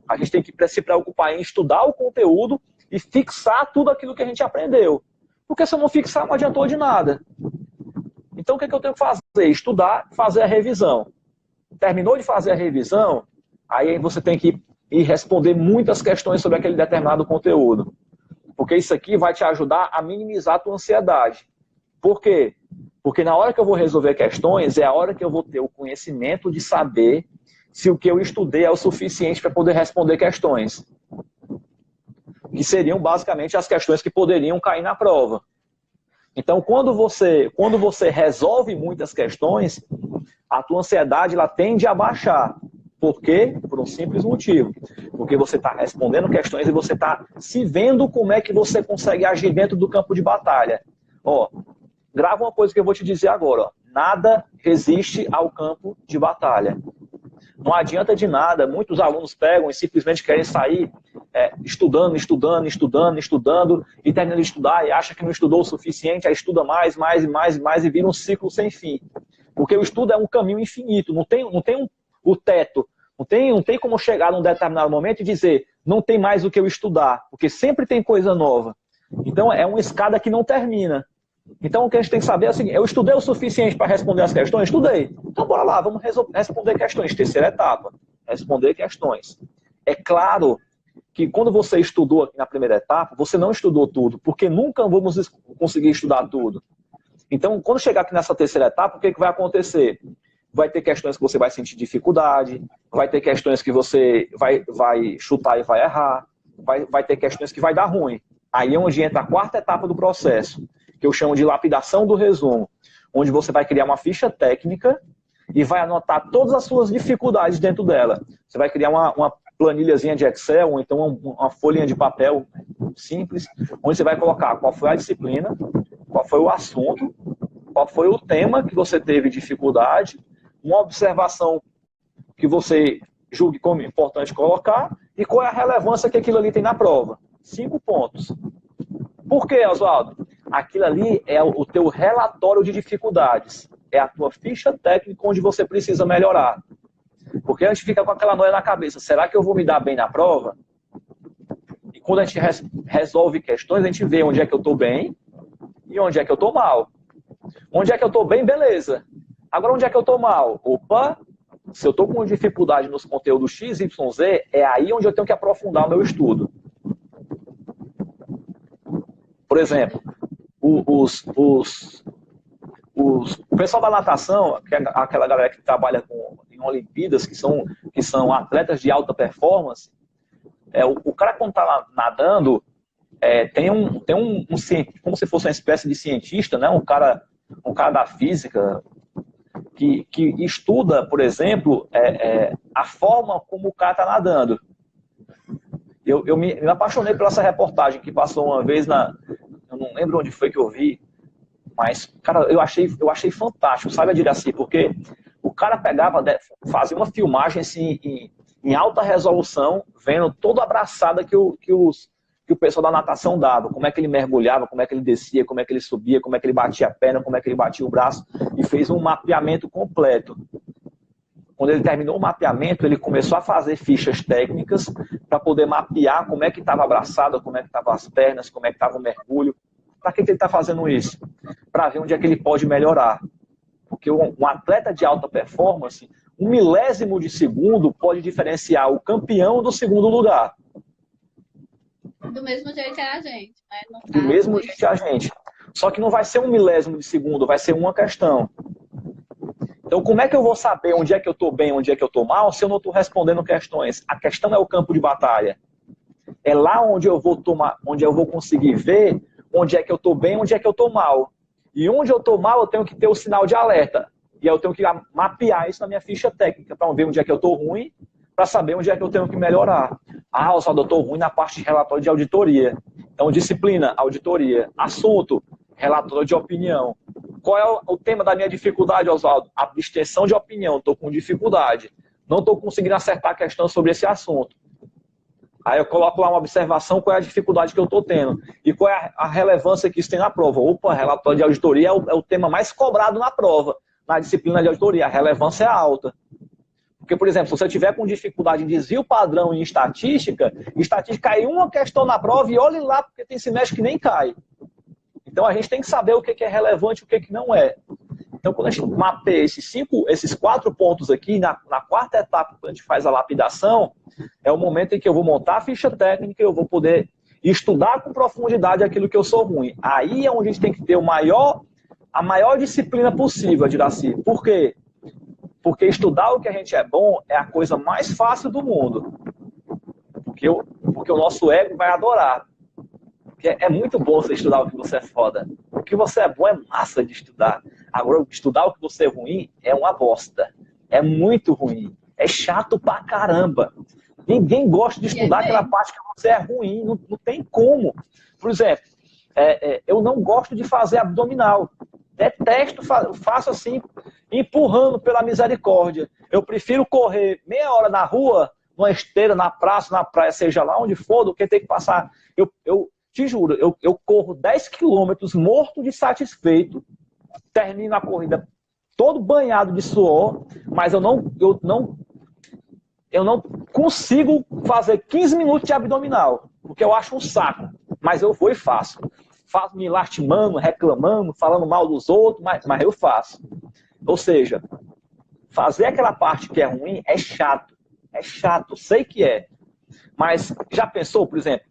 A gente tem que se preocupar em estudar o conteúdo e fixar tudo aquilo que a gente aprendeu. Porque se eu não fixar, não adiantou de nada. Então o que eu tenho que fazer? Estudar, fazer a revisão. Terminou de fazer a revisão, aí você tem que ir responder muitas questões sobre aquele determinado conteúdo. Porque isso aqui vai te ajudar a minimizar a tua ansiedade. Por quê? Porque na hora que eu vou resolver questões, é a hora que eu vou ter o conhecimento de saber se o que eu estudei é o suficiente para poder responder questões. Que seriam basicamente as questões que poderiam cair na prova. Então, quando você resolve muitas questões, a tua ansiedade ela tende a baixar. Por quê? Por um simples motivo. Porque você está respondendo questões e você está se vendo como é que você consegue agir dentro do campo de batalha. Ó, grava uma coisa que eu vou te dizer agora. Ó. Nada resiste ao campo de batalha. Não adianta de nada. Muitos alunos pegam e simplesmente querem sair estudando, e terminando de estudar e acha que não estudou o suficiente, aí estuda mais e vira um ciclo sem fim. Porque o estudo é um caminho infinito, não tem o teto. Não tem como chegar num determinado momento e dizer não tem mais o que eu estudar, porque sempre tem coisa nova. Então é uma escada que não termina. Então o que a gente tem que saber é o seguinte, eu estudei o suficiente para responder as questões? Estudei. Então bora lá, vamos responder questões. Terceira etapa, responder questões. É claro que quando você estudou aqui na primeira etapa, você não estudou tudo, porque nunca vamos conseguir estudar tudo. Então, quando chegar aqui nessa terceira etapa, o que vai acontecer? Vai ter questões que você vai sentir dificuldade, vai ter questões que você vai chutar e vai errar, vai ter questões que vai dar ruim. Aí é onde entra a quarta etapa do processo, que eu chamo de lapidação do resumo, onde você vai criar uma ficha técnica e vai anotar todas as suas dificuldades dentro dela. Você vai criar uma planilhazinha de Excel, ou então uma folhinha de papel simples, onde você vai colocar qual foi a disciplina, qual foi o assunto, qual foi o tema que você teve dificuldade, uma observação que você julgue como importante colocar e qual é a relevância que aquilo ali tem na prova. 5 pontos. Por quê, Oswaldo? Aquilo ali é o teu relatório de dificuldades. É a tua ficha técnica onde você precisa melhorar. Porque a gente fica com aquela noia na cabeça. Será que eu vou me dar bem na prova? E quando a gente resolve questões, a gente vê onde é que eu estou bem e onde é que eu estou mal. Onde é que eu estou bem, beleza. Agora, onde é que eu estou mal? Opa, se eu estou com dificuldade nos conteúdos X, Y, Z, é aí onde eu tenho que aprofundar o meu estudo. Por exemplo, o pessoal da natação, que é aquela galera que trabalha em Olimpíadas, que são atletas de alta performance, o cara quando está nadando, tem um como se fosse uma espécie de cientista, né? um cara da física, que estuda, por exemplo, a forma como o cara está nadando. Eu me apaixonei por essa reportagem que passou uma vez eu não lembro onde foi que eu vi, mas, cara, eu achei fantástico, sabe, Adiraci? Porque o cara pegava, fazia uma filmagem assim, em alta resolução, vendo toda a abraçada que o pessoal da natação dava, como é que ele mergulhava, como é que ele descia, como é que ele subia, como é que ele batia a perna, como é que ele batia o braço, e fez um mapeamento completo. Quando ele terminou o mapeamento, ele começou a fazer fichas técnicas para poder mapear como é que estava a braçada, como é que estavam as pernas, como é que estava o mergulho. Para que ele está fazendo isso? Para ver onde é que ele pode melhorar. Porque um atleta de alta performance, 1 milésimo de segundo pode diferenciar o campeão do segundo lugar. Do mesmo jeito que a gente, né? Do mesmo jeito que a gente. Só que não vai ser 1 milésimo de segundo, vai ser uma questão. Então, como é que eu vou saber onde é que eu estou bem, onde é que eu estou mal, se eu não estou respondendo questões? A questão é o campo de batalha. É lá onde eu vou conseguir ver onde é que eu estou bem, onde é que eu estou mal. E onde eu estou mal, eu tenho que ter o sinal de alerta. E eu tenho que mapear isso na minha ficha técnica, para ver onde é que eu estou ruim, para saber onde é que eu tenho que melhorar. Ah, Oswaldo, eu estou ruim na parte de relatório de auditoria. Então, disciplina, auditoria. Assunto, relatório de opinião. Qual é o tema da minha dificuldade, Oswaldo? Abstenção de opinião. Estou com dificuldade. Não estou conseguindo acertar a questão sobre esse assunto. Aí eu coloco lá uma observação, qual é a dificuldade que eu estou tendo e qual é a relevância que isso tem na prova. Opa, relatório de auditoria é o tema mais cobrado na prova, na disciplina de auditoria. A relevância é alta. Porque, por exemplo, se você tiver com dificuldade em desvio padrão em estatística cai uma questão na prova e olhe lá, porque tem semestre que nem cai. Então a gente tem que saber o que é relevante e o que não é. Então, quando a gente mapeia esses 4 pontos aqui, na quarta etapa, quando a gente faz a lapidação, é o momento em que eu vou montar a ficha técnica e eu vou poder estudar com profundidade aquilo que eu sou ruim. Aí é onde a gente tem que ter a maior disciplina possível, Diraci. Por quê? Porque estudar o que a gente é bom é a coisa mais fácil do mundo. Porque o nosso ego vai adorar. Porque é muito bom você estudar o que você é foda. O que você é bom é massa de estudar. Agora, estudar o que você é ruim é uma bosta. É muito ruim. É chato pra caramba. Ninguém gosta de estudar aquela parte que você é ruim. Não tem como. Por exemplo, eu não gosto de fazer abdominal. Detesto, faço assim, empurrando pela misericórdia. Eu prefiro correr meia hora na rua, numa esteira, na praça, na praia, seja lá onde for, do que ter que passar. Eu te juro, eu corro 10 quilômetros morto de satisfeito, termino a corrida todo banhado de suor, mas eu não consigo fazer 15 minutos de abdominal, porque eu acho um saco, mas eu vou e faço. Faço me lastimando, reclamando, falando mal dos outros, mas eu faço. Ou seja, fazer aquela parte que é ruim é chato. É chato, sei que é. Mas já pensou, por exemplo,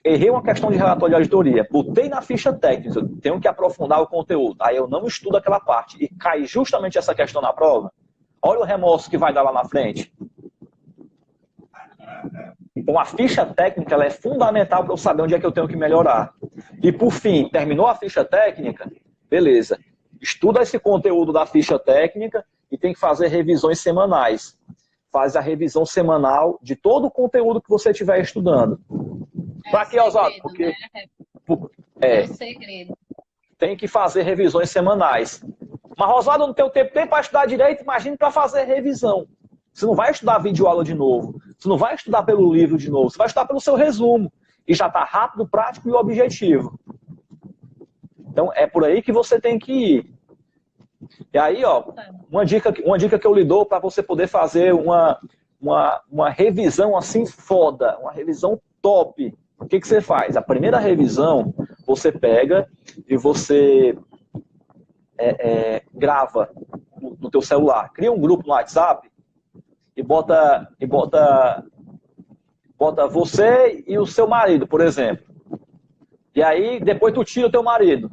errei uma questão de relatório de auditoria, botei na ficha técnica, eu tenho que aprofundar o conteúdo, aí eu não estudo aquela parte e cai justamente essa questão na prova, olha o remorso que vai dar lá na frente. Então a ficha técnica ela é fundamental para eu saber onde é que eu tenho que melhorar. E por fim, terminou a ficha técnica, beleza. Estuda esse conteúdo da ficha técnica e tem que fazer revisões semanais. Faz a revisão semanal de todo o conteúdo que você estiver estudando. Para que, Oswaldo? Porque né? É o segredo. Tem que fazer revisões semanais. Mas, Oswaldo, não tem o tempo nem para estudar direito, imagine para fazer revisão. Você não vai estudar videoaula de novo. Você não vai estudar pelo livro de novo. Você vai estudar pelo seu resumo. E já está rápido, prático e objetivo. Então, é por aí que você tem que ir. E aí, ó, uma dica que eu lhe dou para você poder fazer uma revisão assim foda, uma revisão top. O que você faz? A primeira revisão, você pega e você grava no teu celular. Cria um grupo no WhatsApp e bota você e o seu marido, por exemplo. E aí, depois tu tira o teu marido.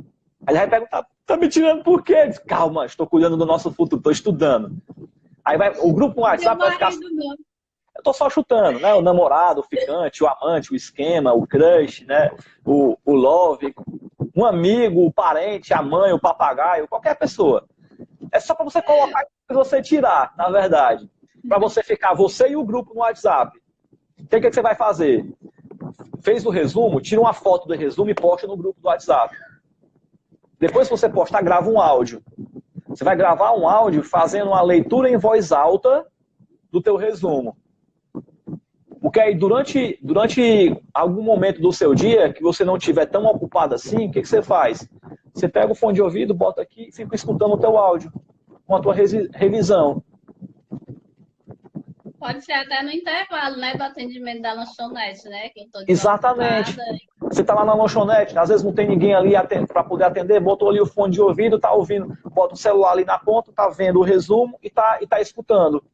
Aí ele vai perguntar, tá me tirando por quê? Diz, calma, estou cuidando do nosso futuro, estou estudando. Aí o grupo no WhatsApp vai ficar... Eu tô só chutando, né? O namorado, o ficante, o amante, o esquema, o crush, né? O love, um amigo, o parente, a mãe, o papagaio, qualquer pessoa. É só para você colocar e você tirar, na verdade. Para você ficar, você e o grupo no WhatsApp. O que você vai fazer? Fez o resumo, tira uma foto do resumo e posta no grupo do WhatsApp. Depois que você postar, grava um áudio. Você vai gravar um áudio fazendo uma leitura em voz alta do teu resumo. Porque aí, durante algum momento do seu dia, que você não estiver tão ocupado assim, o que você faz? Você pega o fone de ouvido, bota aqui e fica escutando o teu áudio com a tua revisão. Pode ser até no intervalo, né, do atendimento da lanchonete, né? Que eu tô Exatamente. Você tá lá na lanchonete, às vezes não tem ninguém ali para poder atender, botou ali o fone de ouvido, tá ouvindo, bota o celular ali na ponta, tá vendo o resumo e tá escutando.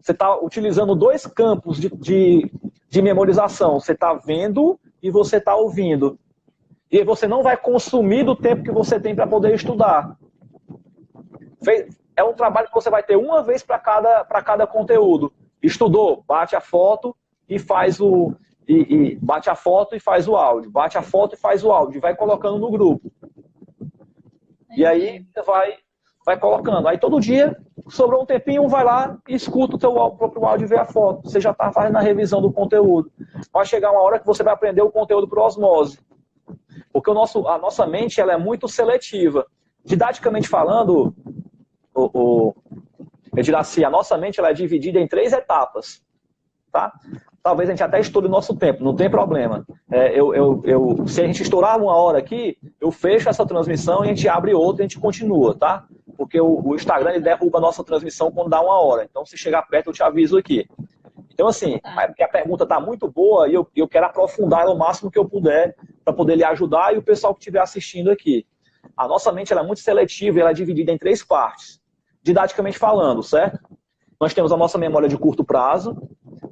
Você está utilizando 2 campos de memorização. Você está vendo e você está ouvindo. E você não vai consumir do tempo que você tem para poder estudar. É um trabalho que você vai ter uma vez para cada conteúdo. Estudou, bate a foto e faz o... bate a foto e faz o áudio. Bate a foto e faz o áudio. E vai colocando no grupo. E aí você vai colocando. Aí todo dia, sobrou um tempinho, vai lá e escuta o teu próprio áudio e vê a foto. Você já está fazendo a revisão do conteúdo. Vai chegar uma hora que você vai aprender o conteúdo por osmose. Porque a nossa mente ela é muito seletiva. Didaticamente falando, eu diria assim, a nossa mente ela é dividida em 3 etapas. Tá? talvez a gente até estoure o nosso tempo, não tem problema. Se a gente estourar 1 hora aqui, eu fecho essa transmissão e a gente abre outra e a gente continua, tá? Porque o Instagram ele derruba a nossa transmissão quando dá 1 hora. Então, se chegar perto, eu te aviso aqui. Então, assim, porque a pergunta está muito boa e eu quero aprofundar ela o máximo que eu puder para poder lhe ajudar e o pessoal que estiver assistindo aqui. A nossa mente ela é muito seletiva e ela é dividida em 3 partes, didaticamente falando, certo? Nós temos a nossa memória de curto prazo,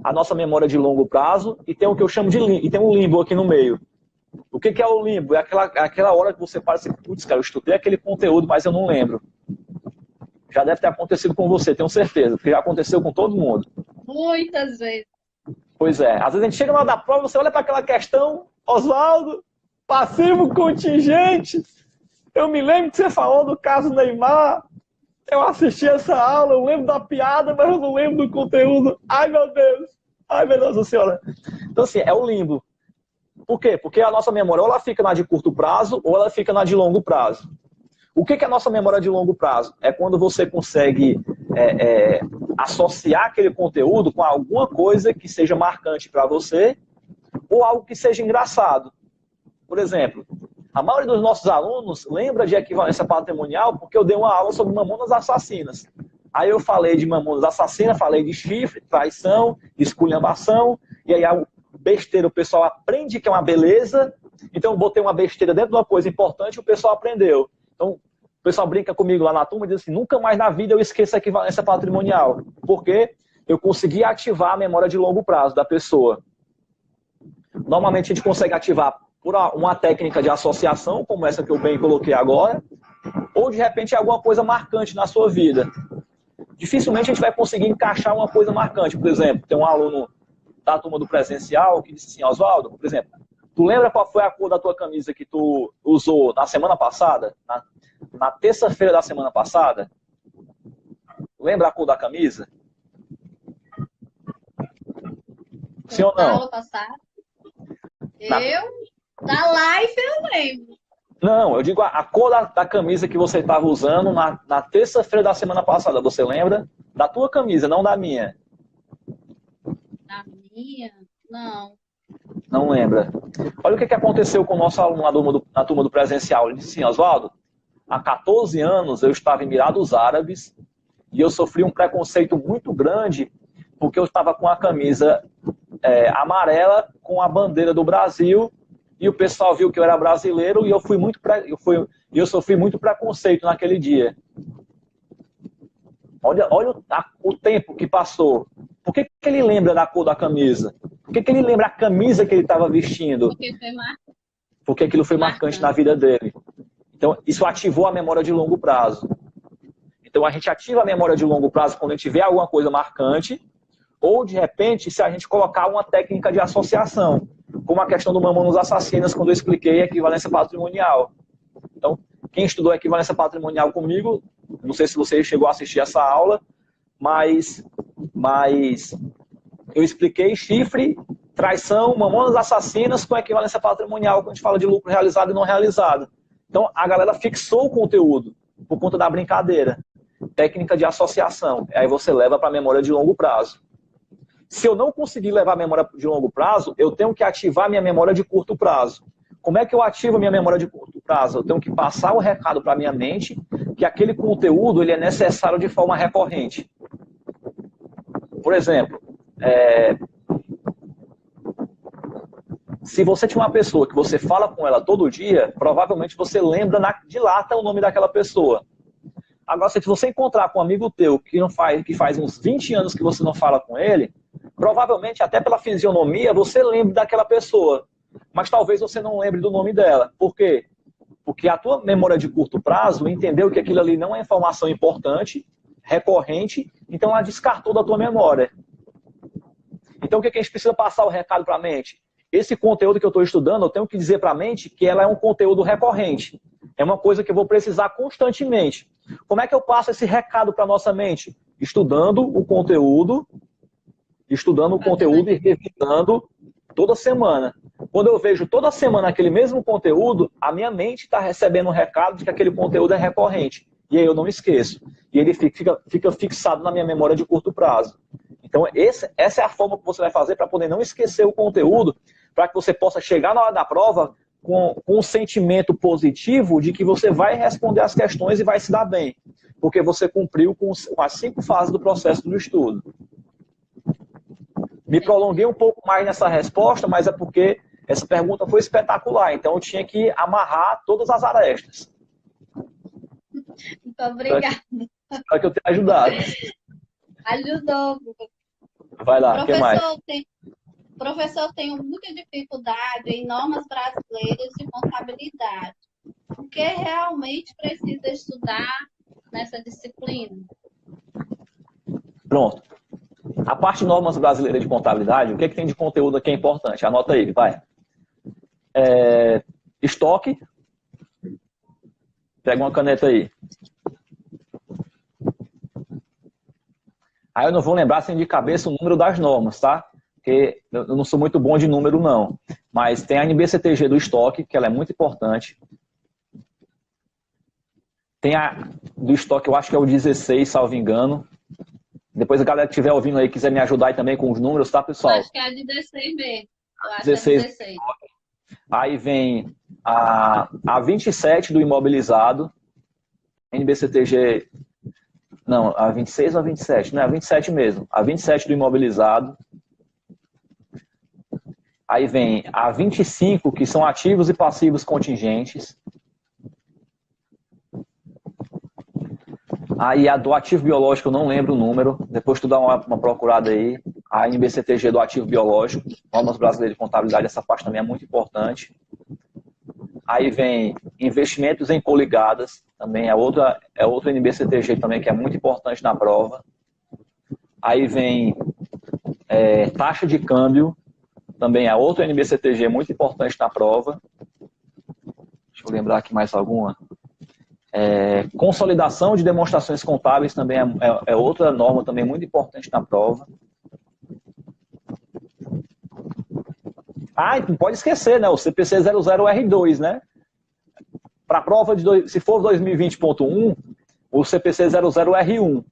a nossa memória de longo prazo e tem o que eu chamo de limbo, e tem um limbo aqui no meio. O que é o limbo? É aquela hora que você para assim, putz, cara, eu estudei aquele conteúdo, mas eu não lembro. Já deve ter acontecido com você, tenho certeza, porque já aconteceu com todo mundo. Muitas vezes. Pois é, às vezes a gente chega na hora da prova, você olha para aquela questão, Oswaldo, passivo contingente, eu me lembro que você falou do caso Neymar, eu assisti essa aula, eu lembro da piada, mas eu não lembro do conteúdo. Ai, meu Deus! Ai, meu Deus do Senhor! Então, assim, é o limbo. Por quê? Porque a nossa memória ou ela fica na de curto prazo ou ela fica na de longo prazo. O que é a nossa memória de longo prazo? É quando você consegue associar aquele conteúdo com alguma coisa que seja marcante para você ou algo que seja engraçado. Por exemplo, a maioria dos nossos alunos lembra de equivalência patrimonial porque eu dei uma aula sobre mamonas assassinas. Aí eu falei de mamonas assassinas, falei de chifre, traição, esculhambação, e aí a besteira o pessoal aprende que é uma beleza, então eu botei uma besteira dentro de uma coisa importante e o pessoal aprendeu. Então o pessoal brinca comigo lá na turma e diz assim, nunca mais na vida eu esqueço a equivalência patrimonial, porque eu consegui ativar a memória de longo prazo da pessoa. Normalmente a gente consegue ativar por uma técnica de associação, como essa que eu bem coloquei agora, ou de repente alguma coisa marcante na sua vida. Dificilmente a gente vai conseguir encaixar uma coisa marcante. Por exemplo, tem um aluno da turma do presencial que disse assim, Oswaldo, por exemplo, tu lembra qual foi a cor da tua camisa que tu usou na semana passada? Na terça-feira da semana passada? Lembra a cor da camisa? Sim ou não? Aula passada. Da live eu lembro. Não, eu digo a cor da camisa que você estava usando na terça-feira da semana passada. Você lembra? Da tua camisa, não da minha. Da minha? Não. Não lembra. Olha o que aconteceu com o nosso aluno na turma do presencial. Ele disse assim, Oswaldo, há 14 anos eu estava em Emirados Árabes e eu sofri um preconceito muito grande porque eu estava com a camisa amarela com a bandeira do Brasil e o pessoal viu que eu era brasileiro e eu sofri muito preconceito naquele dia. Olha o tempo que passou. Por que ele lembra da cor da camisa? Por que ele lembra a camisa que ele estava vestindo? Porque aquilo foi marcante na vida dele. Então, isso ativou a memória de longo prazo. Então, a gente ativa a memória de longo prazo quando a gente vê alguma coisa marcante, ou, de repente, se a gente colocar uma técnica de associação, como a questão do Mamonas Assassinas, quando eu expliquei a equivalência patrimonial. Então, quem estudou a equivalência patrimonial comigo, não sei se você chegou a assistir essa aula, mas eu expliquei chifre, traição, mamonas assassinas com equivalência patrimonial, quando a gente fala de lucro realizado e não realizado. Então, a galera fixou o conteúdo por conta da brincadeira. Técnica de associação. Aí você leva para a memória de longo prazo. Se eu não conseguir levar a memória de longo prazo, eu tenho que ativar minha memória de curto prazo. Como é que eu ativo a minha memória de curto prazo? Eu tenho que passar o recado para a minha mente que aquele conteúdo ele é necessário de forma recorrente. Por exemplo, se você tinha uma pessoa que você fala com ela todo dia, provavelmente você lembra de lata o nome daquela pessoa. Agora, se você encontrar com um amigo teu que faz uns 20 anos que você não fala com ele, provavelmente, até pela fisionomia, você lembre daquela pessoa. Mas talvez você não lembre do nome dela. Por quê? Porque a tua memória de curto prazo entendeu que aquilo ali não é informação importante, recorrente, então ela descartou da tua memória. Então o que a gente precisa passar o recado para a mente? Esse conteúdo que eu estou estudando, eu tenho que dizer para a mente que ela é um conteúdo recorrente. É uma coisa que eu vou precisar constantemente. Como é que eu passo esse recado para a nossa mente? Estudando o conteúdo e revisando toda semana. Quando eu vejo toda semana aquele mesmo conteúdo, a minha mente está recebendo um recado de que aquele conteúdo é recorrente. E aí eu não esqueço. E ele fica fixado na minha memória de curto prazo. Então, essa é a forma que você vai fazer para poder não esquecer o conteúdo, para que você possa chegar na hora da prova com um sentimento positivo de que você vai responder as questões e vai se dar bem, porque você cumpriu com as 5 fases do processo do estudo. Me prolonguei um pouco mais nessa resposta, mas é porque essa pergunta foi espetacular, então eu tinha que amarrar todas as arestas. Muito obrigada. Espero que eu tenha ajudado. Ajudou. Vai lá, o que mais? Professor, tenho muita dificuldade em normas brasileiras de contabilidade. O que realmente precisa estudar nessa disciplina? Pronto. A parte de normas brasileiras de contabilidade, o que tem de conteúdo aqui é importante? Anota aí, vai. Estoque. Pega uma caneta aí. Aí eu não vou lembrar assim de cabeça o número das normas, tá? Porque eu não sou muito bom de número, não. Mas tem a NBCTG do estoque, que ela é muito importante. Tem a do estoque, eu acho que é o 16, salvo engano. Depois a galera que estiver ouvindo aí quiser me ajudar aí também com os números, tá, pessoal? Eu acho que é a 16 mesmo. Eu acho 16. que é 16. Aí vem a 27 do imobilizado. NBCTG... Não, a 26 ou a 27? Não, é a 27 mesmo. A 27 do imobilizado. Aí vem a 25, que são ativos e passivos contingentes. Aí a do ativo biológico, eu não lembro o número. Depois tu dá uma procurada aí. A NBCTG do ativo biológico. Normas brasileiras de contabilidade, essa parte também é muito importante. Aí vem investimentos em coligadas, também é outra NBCTG também que é muito importante na prova. Aí vem taxa de câmbio, também é outra NBCTG muito importante na prova. Deixa eu lembrar aqui mais alguma. Consolidação de demonstrações contábeis também é outra norma também muito importante na prova. Ah, não pode esquecer, né? O CPC 00R2, né? Para a prova se for 2020.1, o CPC 00R1.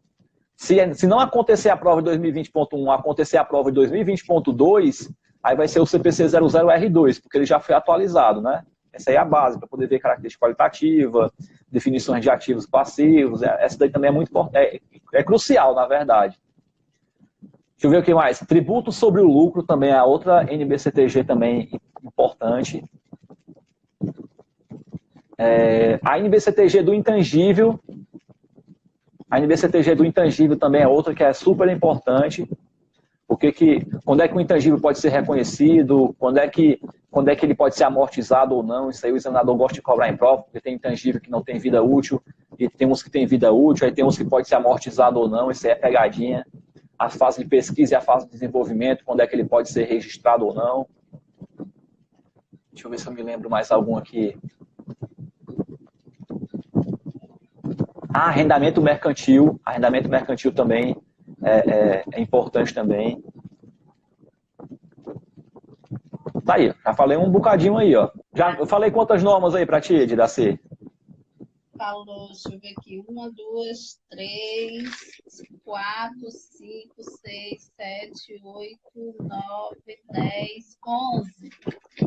Se não acontecer a prova de 2020.1, acontecer a prova de 2020.2, aí vai ser o CPC 00R2, porque ele já foi atualizado, né? Essa aí é a base para poder ver característica qualitativa, definições de ativos e passivos. Essa daí também é muito importante, é crucial, na verdade. Deixa eu ver o que mais. Tributo sobre o lucro também é outra NBCTG também importante. A NBCTG do intangível. A NBCTG do intangível também é outra que é super importante. Quando é que o intangível pode ser reconhecido, quando é que ele pode ser amortizado ou não. Isso aí o examinador gosta de cobrar em prova, porque tem intangível que não tem vida útil, e tem uns que tem vida útil, aí tem uns que pode ser amortizado ou não. Isso aí é pegadinha. A fase de pesquisa e a fase de desenvolvimento, quando é que ele pode ser registrado ou não. Deixa eu ver se eu me lembro mais algum aqui. Arrendamento mercantil. Arrendamento mercantil também é importante também. Tá aí, já falei um bocadinho aí, ó. Eu falei quantas normas aí pra ti, Ediraci? Falou, deixa eu ver aqui. 1, 2, 3, 4, 5, 6, 7, 8, 9, 10, 11.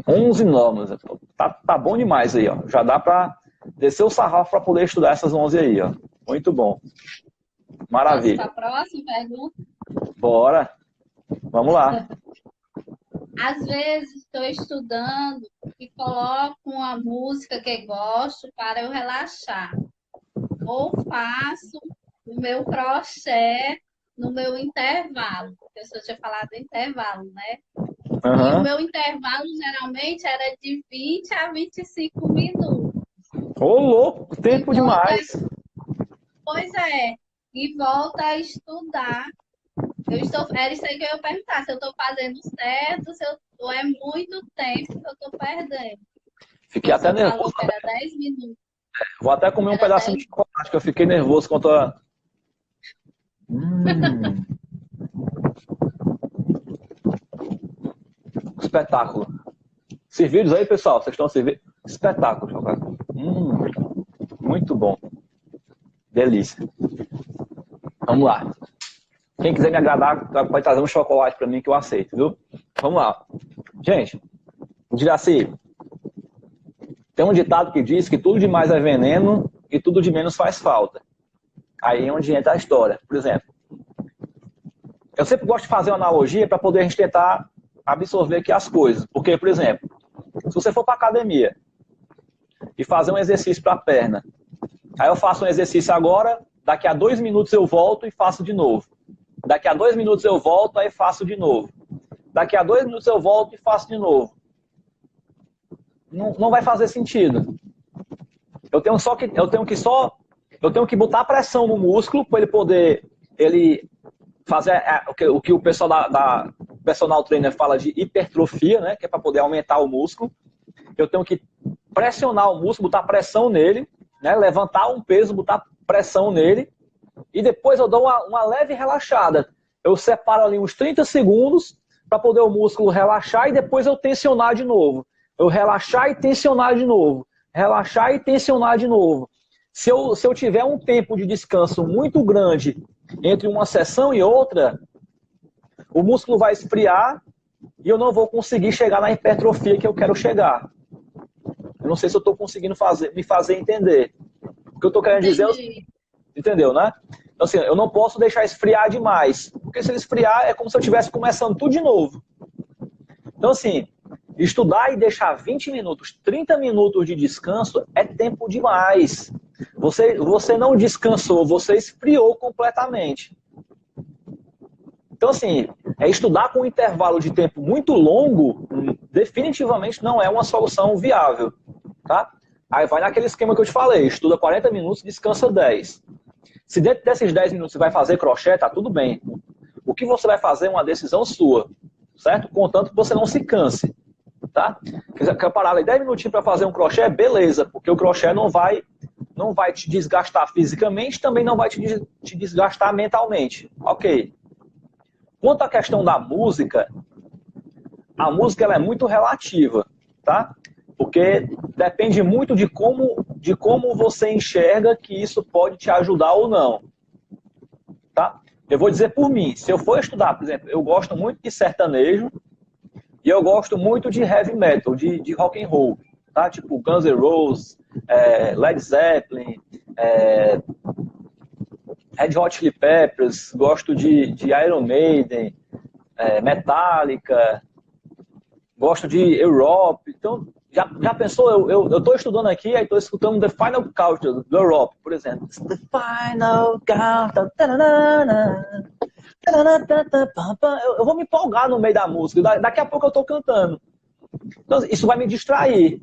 11 normas. Tá bom demais aí, ó. Já dá pra descer o sarrafo para poder estudar essas 11 aí, ó. Muito bom. Maravilha. Vamos para a próxima pergunta? Bora. Vamos lá. Às vezes estou estudando e coloco uma música que gosto para eu relaxar. Ou faço o meu crochê no meu intervalo. O professor tinha falado do intervalo, né? E o meu intervalo geralmente era de 20 a 25 minutos. Ô, louco, tempo demais. Pois é, e volta a estudar. Era isso aí que eu ia perguntar, se eu estou fazendo certo, ou é muito tempo que eu estou perdendo. Fiquei até nervoso. Era 10 minutos. Vou até comer um pedacinho de chocolate, que eu fiquei nervoso quanto a... Espetáculo. Servidos aí, pessoal? Vocês estão servindo? Espetáculo, chocolate. Muito bom. Delícia. Vamos lá. Quem quiser me agradar, vai trazer um chocolate para mim que eu aceito, viu? Vamos lá. Gente, Jiraci, tem um ditado que diz que tudo demais é veneno e tudo de menos faz falta. Aí é onde entra a história. Por exemplo, eu sempre gosto de fazer uma analogia para poder a gente tentar absorver aqui as coisas. Porque, por exemplo, se você for para academia e fazer um exercício para a perna, aí eu faço um exercício agora, daqui a 2 minutos eu volto e faço de novo. Daqui a 2 minutos eu volto, aí faço de novo. Daqui a 2 minutos eu volto e faço de novo. Não vai fazer sentido. Eu tenho que botar pressão no músculo para ele poder fazer o que o pessoal da personal trainer fala de hipertrofia, né, que é para poder aumentar o músculo. Eu tenho que pressionar o músculo, botar pressão nele, né, levantar um peso, botar pressão nele, e depois eu dou uma leve relaxada. Eu separo ali uns 30 segundos para poder o músculo relaxar e depois eu tensionar de novo. Eu relaxar e tensionar de novo. Relaxar e tensionar de novo. Se eu tiver um tempo de descanso muito grande entre uma sessão e outra, o músculo vai esfriar e eu não vou conseguir chegar na hipertrofia que eu quero chegar. Eu não sei se eu estou conseguindo me fazer entender. O que eu estou querendo dizer é... Entendeu, né? Então, assim, eu não posso deixar esfriar demais. Porque se ele esfriar, é como se eu estivesse começando tudo de novo. Então, assim, estudar e deixar 20 minutos, 30 minutos de descanso é tempo demais. Você não descansou, você esfriou completamente. Então, assim, estudar com um intervalo de tempo muito longo, definitivamente não é uma solução viável, tá? Aí vai naquele esquema que eu te falei, estuda 40 minutos, descansa 10. Se dentro desses 10 minutos você vai fazer crochê, tá tudo bem. O que você vai fazer é uma decisão sua, certo? Contanto que você não se canse, tá? Quer parar ali 10 minutinhos para fazer um crochê? Beleza, porque o crochê não vai te desgastar fisicamente, também não vai te desgastar mentalmente. Ok. Quanto à questão da música, a música ela é muito relativa, tá? Porque depende muito de como você enxerga que isso pode te ajudar ou não, tá? Eu vou dizer por mim, se eu for estudar, por exemplo, eu gosto muito de sertanejo e eu gosto muito de heavy metal, de rock and roll, tá? Tipo Guns N' Roses, Led Zeppelin, Red Hot Chili Peppers, gosto de Iron Maiden, Metallica, gosto de Europe. Então, já pensou, eu estou estudando aqui, aí estou escutando The Final Countdown do Europe, por exemplo. The Final Countdown. Eu vou me empolgar no meio da música, daqui a pouco eu estou cantando. Então, isso vai me distrair.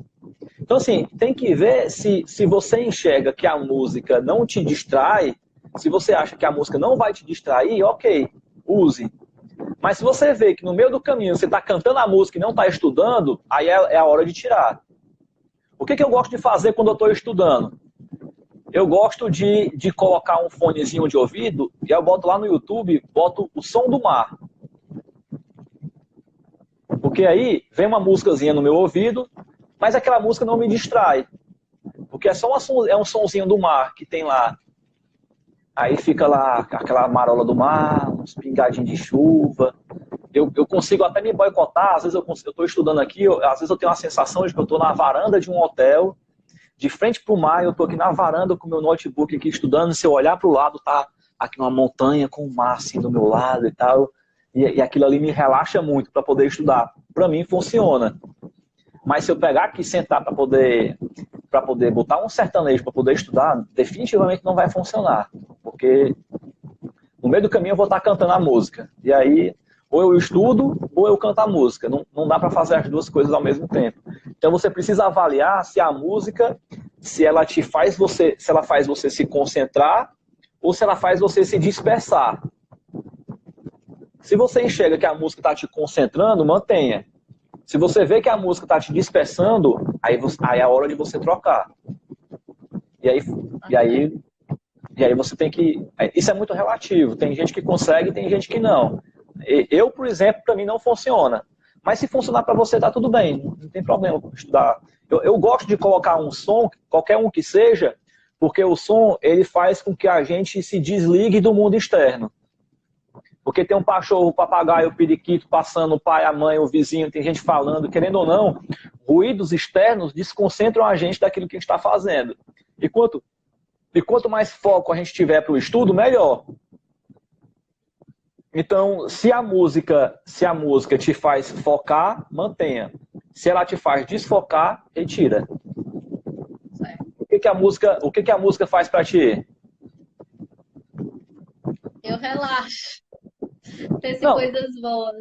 Então, assim, tem que ver se você enxerga que a música não te distrai, se você acha que a música não vai te distrair, ok, use. Mas se você vê que no meio do caminho você está cantando a música e não está estudando, aí é a hora de tirar. O que eu gosto de fazer quando eu estou estudando? Eu gosto de colocar um fonezinho de ouvido e eu boto lá no YouTube, boto o som do mar. Porque aí vem uma músicazinha no meu ouvido, mas aquela música não me distrai. Porque é um sonzinho do mar que tem lá. Aí fica lá aquela marola do mar, uns pingadinhos de chuva. Eu consigo até me boicotar, às vezes eu estou estudando aqui, às vezes eu tenho a sensação de que eu estou na varanda de um hotel, de frente para o mar, eu estou aqui na varanda com o meu notebook aqui estudando, se eu olhar para o lado, tá aqui uma montanha com o mar assim do meu lado e tal, e aquilo ali me relaxa muito para poder estudar. Para mim funciona. Mas se eu pegar aqui e sentar para poder botar um sertanejo para poder estudar, definitivamente não vai funcionar. Porque no meio do caminho eu vou estar cantando a música. E aí, ou eu estudo, ou eu canto a música. Não dá para fazer as duas coisas ao mesmo tempo. Então você precisa avaliar se a música, se ela faz você se concentrar, ou se ela faz você se dispersar. Se você enxerga que a música está te concentrando, mantenha. Se você vê que a música está te dispersando, aí é a hora de você trocar. E aí você tem que... Isso é muito relativo. Tem gente que consegue, tem gente que não. Eu, por exemplo, para mim não funciona. Mas se funcionar para você, tá tudo bem. Não tem problema estudar. Eu gosto de colocar um som, qualquer um que seja, porque o som ele faz com que a gente se desligue do mundo externo. porque tem um cachorro, o papagaio, o periquito passando, o pai, a mãe, o vizinho, tem gente falando, querendo ou não, ruídos externos desconcentram a gente daquilo que a gente está fazendo. E quanto mais foco a gente tiver para o estudo, melhor. Então, se a música te faz focar, mantenha. Se ela te faz desfocar, retira. O que a música faz para ti? Eu relaxo. Penso em coisas boas.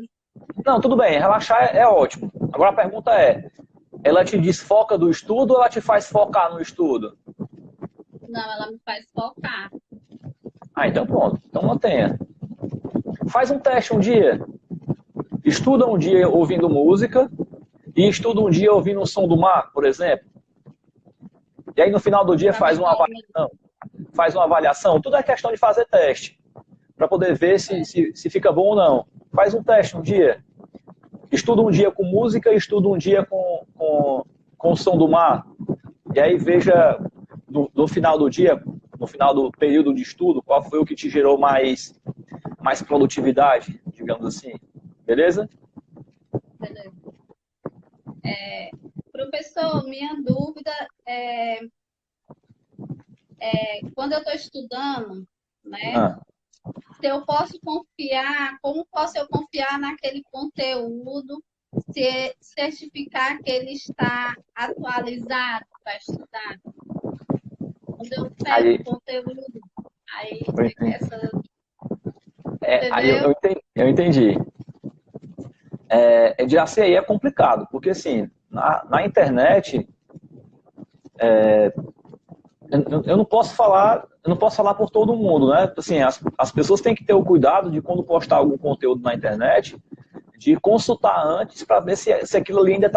Não, tudo bem, relaxar é ótimo. Agora a pergunta é, ela te desfoca do estudo ou ela te faz focar no estudo? Não, ela me faz focar. Ah, então pronto, então mantenha. Faz um teste um dia. Estuda um dia ouvindo música e estuda um dia ouvindo o som do mar, por exemplo. E aí no final do dia faz uma avaliação. Faz uma avaliação. Tudo é questão de fazer teste. Para poder ver se fica bom ou não. Faz um teste um dia. Estuda um dia com música, estuda um dia com o som do mar. E aí veja no final do dia, no final do período de estudo, qual foi o que te gerou mais produtividade, digamos assim. Beleza? Beleza. Professor, minha dúvida é quando eu estou estudando, né? Se eu posso confiar, como posso eu confiar naquele conteúdo, se certificar que ele está atualizado para estudar? Quando eu pego o conteúdo, aí eu entendi. De assim aí é complicado, porque assim, na internet, eu não posso falar por todo mundo, né? Assim, as pessoas têm que ter o cuidado de quando postar algum conteúdo na internet, de consultar antes para ver se aquilo ali ainda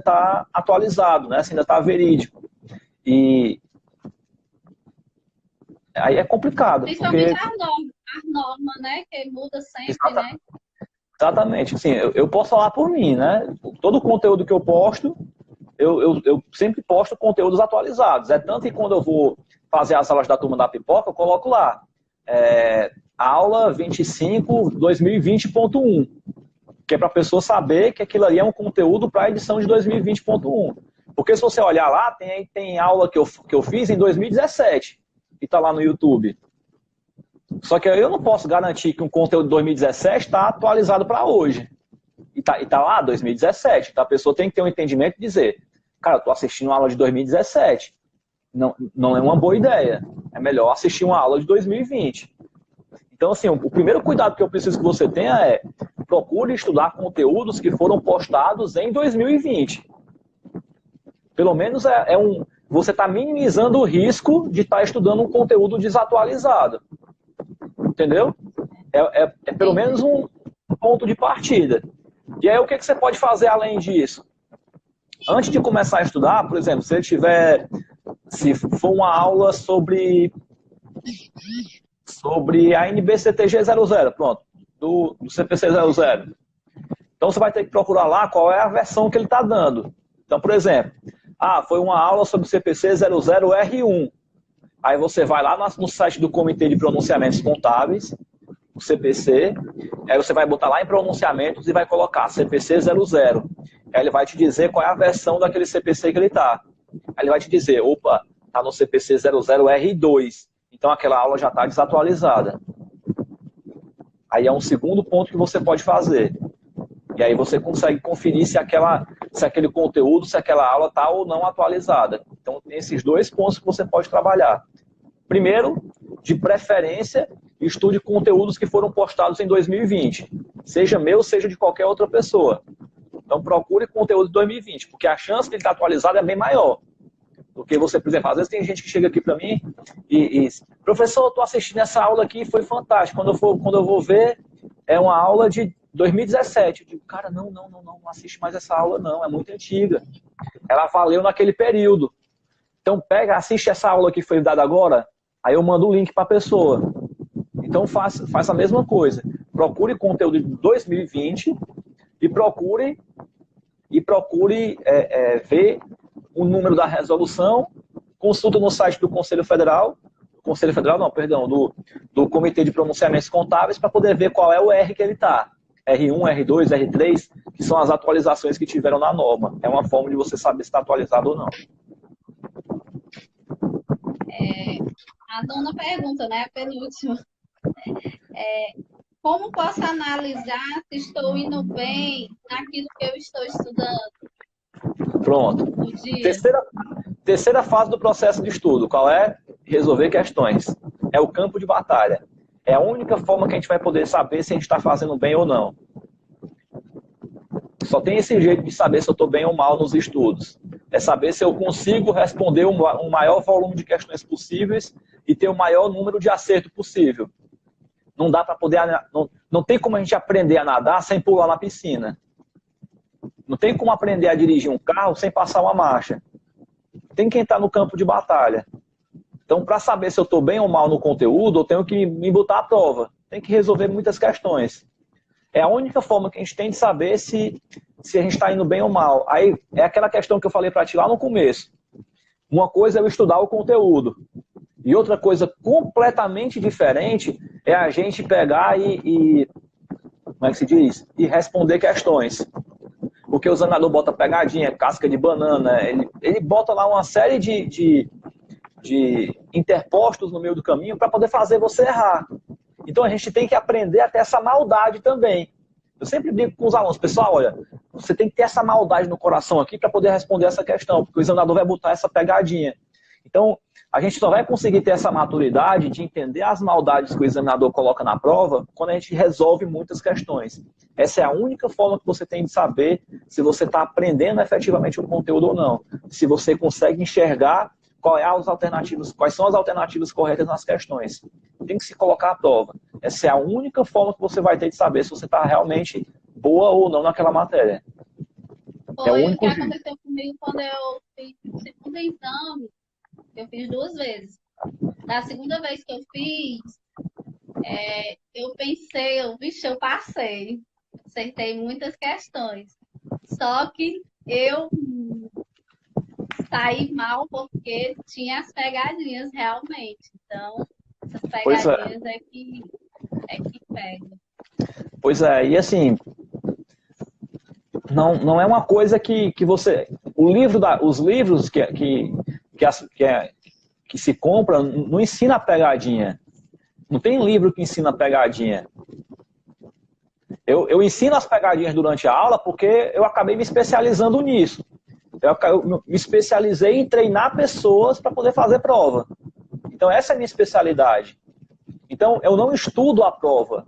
tá atualizado, né? Se ainda está verídico. E aí é complicado. Principalmente as normas, né? Que muda sempre, né? Exatamente. Assim, eu posso falar por mim, né? Todo o conteúdo que eu posto, eu sempre posto conteúdos atualizados. É tanto que quando eu vou fazer as aulas da Turma da Pipoca, eu coloco lá. Aula 25, 2020.1. Que é para a pessoa saber que aquilo ali é um conteúdo para a edição de 2020.1. Porque se você olhar lá, tem aula que eu fiz em 2017 e está lá no YouTube. Só que eu não posso garantir que um conteúdo de 2017 está atualizado para hoje. E tá lá 2017. Então a pessoa tem que ter um entendimento e dizer, cara, eu estou assistindo uma aula de 2017. Não é uma boa ideia. É melhor assistir uma aula de 2020. Então, assim, o primeiro cuidado que eu preciso que você tenha é procure estudar conteúdos que foram postados em 2020. Pelo menos você está minimizando o risco de estar estudando um conteúdo desatualizado. Entendeu? É pelo menos um ponto de partida. E aí, o que você pode fazer além disso? Antes de começar a estudar, por exemplo, se for uma aula sobre a NBCTG 00, pronto, do CPC 00. Então, você vai ter que procurar lá qual é a versão que ele está dando. Então, por exemplo, foi uma aula sobre o CPC 00R1. Aí você vai lá no site do Comitê de Pronunciamentos Contábeis, o CPC, aí você vai botar lá em pronunciamentos e vai colocar CPC 00. Aí ele vai te dizer qual é a versão daquele CPC que ele está. Aí ele vai te dizer, opa, está no CPC 00R2. Então aquela aula já está desatualizada. Aí é um segundo ponto que você pode fazer. E aí você consegue conferir se aquele conteúdo, se aquela aula está ou não atualizada. Então tem esses dois pontos que você pode trabalhar. Primeiro, de preferência, estude conteúdos que foram postados em 2020. Seja meu, seja de qualquer outra pessoa. Então procure conteúdo de 2020, porque a chance de ele estar atualizado é bem maior. Porque você, por exemplo, às vezes tem gente que chega aqui para mim e professor, eu estou assistindo essa aula aqui, foi fantástico. Quando eu vou ver, é uma aula de 2017. Eu digo, cara, não assiste mais essa aula não, é muito antiga. Ela valeu naquele período. Então assiste essa aula que foi dada agora, aí eu mando o link para a pessoa. Então faça a mesma coisa. Procure conteúdo de 2020 e procure ver o número da resolução, consulta no site do Conselho Federal, Conselho Federal, não, perdão, do Comitê de Pronunciamentos Contábeis para poder ver qual é o R que ele está. R1, R2, R3, que são as atualizações que tiveram na norma. É uma forma de você saber se está atualizado ou não. A nona pergunta, né? A penúltima. Como posso analisar se estou indo bem naquilo que eu estou estudando? Pronto. No dia? Terceira fase do processo de estudo. Qual é? Resolver questões. É o campo de batalha. É a única forma que a gente vai poder saber se a gente está fazendo bem ou não. Só tem esse jeito de saber se eu estou bem ou mal nos estudos. É saber se eu consigo responder um maior volume de questões possíveis e ter o maior número de acerto possível. Não dá para poder... Não tem como a gente aprender a nadar sem pular na piscina. Não tem como aprender a dirigir um carro sem passar uma marcha. Tem que entrar no campo de batalha. Então, para saber se eu estou bem ou mal no conteúdo, eu tenho que me botar à prova. Tem que resolver muitas questões. É a única forma que a gente tem de saber se a gente está indo bem ou mal. Aí é aquela questão que eu falei para ti lá no começo. Uma coisa é eu estudar o conteúdo. E outra coisa completamente diferente é a gente pegar como é que se diz? E responder questões. Porque o examinador bota pegadinha, casca de banana, ele bota lá uma série de interpostos no meio do caminho para poder fazer você errar. Então a gente tem que aprender a ter essa maldade também. Eu sempre digo com os alunos, pessoal, olha, você tem que ter essa maldade no coração aqui para poder responder essa questão, porque o examinador vai botar essa pegadinha. Então, a gente só vai conseguir ter essa maturidade de entender as maldades que o examinador coloca na prova quando a gente resolve muitas questões. Essa é a única forma que você tem de saber se você está aprendendo efetivamente o conteúdo ou não. Se você consegue enxergar quais são as alternativas corretas nas questões. Tem que se colocar à prova. Essa é a única forma que você vai ter de saber se você está realmente boa ou não naquela matéria. Foi o que aconteceu comigo quando eu fiz o segundo exame. Eu fiz 2 vezes. Na segunda vez que eu fiz, eu pensei, eu passei. Acertei muitas questões. Só que eu saí mal porque tinha as pegadinhas realmente. Então, essas pegadinhas é que pegam. Pois é, e assim, não é uma coisa que você... Os livros que se compra não ensina a pegadinha. Não tem livro que ensina a pegadinha. Eu ensino as pegadinhas durante a aula porque eu acabei me especializando nisso. Eu me especializei em treinar pessoas para poder fazer prova. Então essa é a minha especialidade. Então eu não estudo a prova.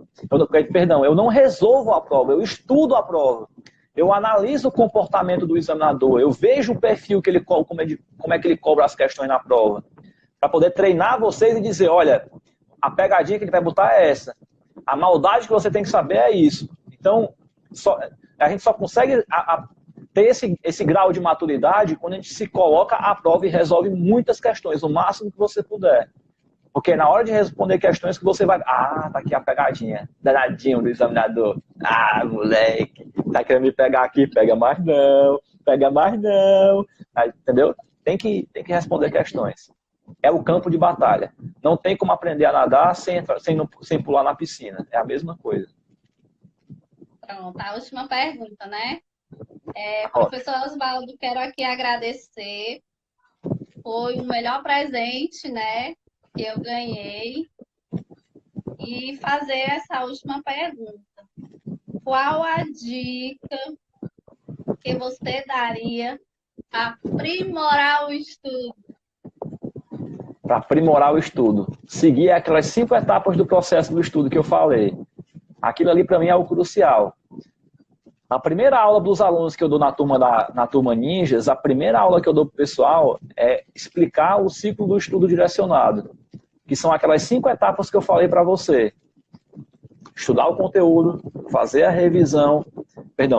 Eu não resolvo a prova, eu estudo a prova. Eu analiso o comportamento do examinador, eu vejo o perfil que ele como é que ele cobra as questões na prova. Para poder treinar vocês e dizer, olha, a pegadinha que ele vai botar é essa. A maldade que você tem que saber é isso. Então, a gente só consegue ter esse grau de maturidade quando a gente se coloca à prova e resolve muitas questões, o máximo que você puder. Porque na hora de responder questões que você vai... tá aqui a pegadinha. Danadinho do examinador. Moleque, tá querendo me pegar aqui? Pega mais não. Pega mais não. Aí, entendeu? Tem que responder questões. É o campo de batalha. Não tem como aprender a nadar sem pular na piscina. É a mesma coisa. Pronto, a última pergunta, né? Professor Osvaldo, quero aqui agradecer. Foi o melhor presente, né, que eu ganhei. E fazer essa última pergunta. Qual a dica que você daria para aprimorar o estudo? Para aprimorar o estudo. Seguir aquelas 5 etapas do processo do estudo que eu falei. Aquilo ali para mim é o crucial. A primeira aula dos alunos que eu dou na turma Ninjas, a primeira aula que eu dou para o pessoal é explicar o ciclo do estudo direcionado. Que são aquelas 5 etapas que eu falei para você. Estudar o conteúdo, fazer a revisão,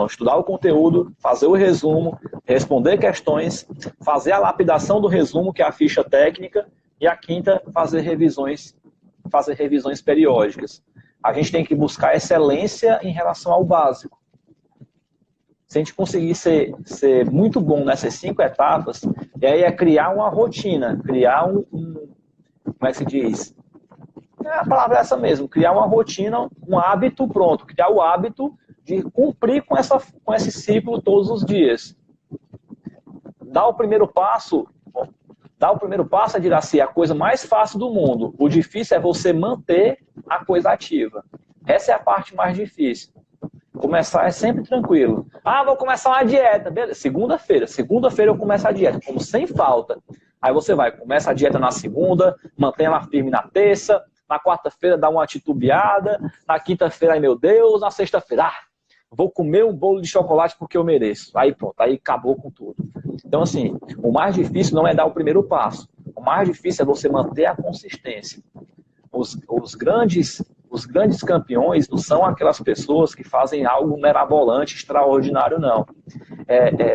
estudar o conteúdo, fazer o resumo, responder questões, fazer a lapidação do resumo, que é a ficha técnica, e a quinta, fazer revisões periódicas. A gente tem que buscar excelência em relação ao básico. Se a gente conseguir ser muito bom nessas 5 etapas, e aí é criar uma rotina, criar como é que se diz? A palavra é essa mesmo, criar uma rotina, um hábito, pronto, criar o hábito de cumprir com esse ciclo todos os dias. Dar o primeiro passo, Diraci, é a coisa mais fácil do mundo. O difícil é você manter a coisa ativa. Essa é a parte mais difícil. Começar é sempre tranquilo. Ah, vou começar uma dieta. Beleza, segunda-feira eu começo a dieta, como sem falta. Aí você começa a dieta na segunda, mantém ela firme na terça, na quarta-feira dá uma titubeada, na quinta-feira, ai meu Deus, na sexta-feira, vou comer um bolo de chocolate porque eu mereço. Aí pronto, aí acabou com tudo. Então assim, o mais difícil não é dar o primeiro passo. O mais difícil é você manter a consistência. Os grandes campeões não são aquelas pessoas que fazem algo mirabolante, extraordinário, não.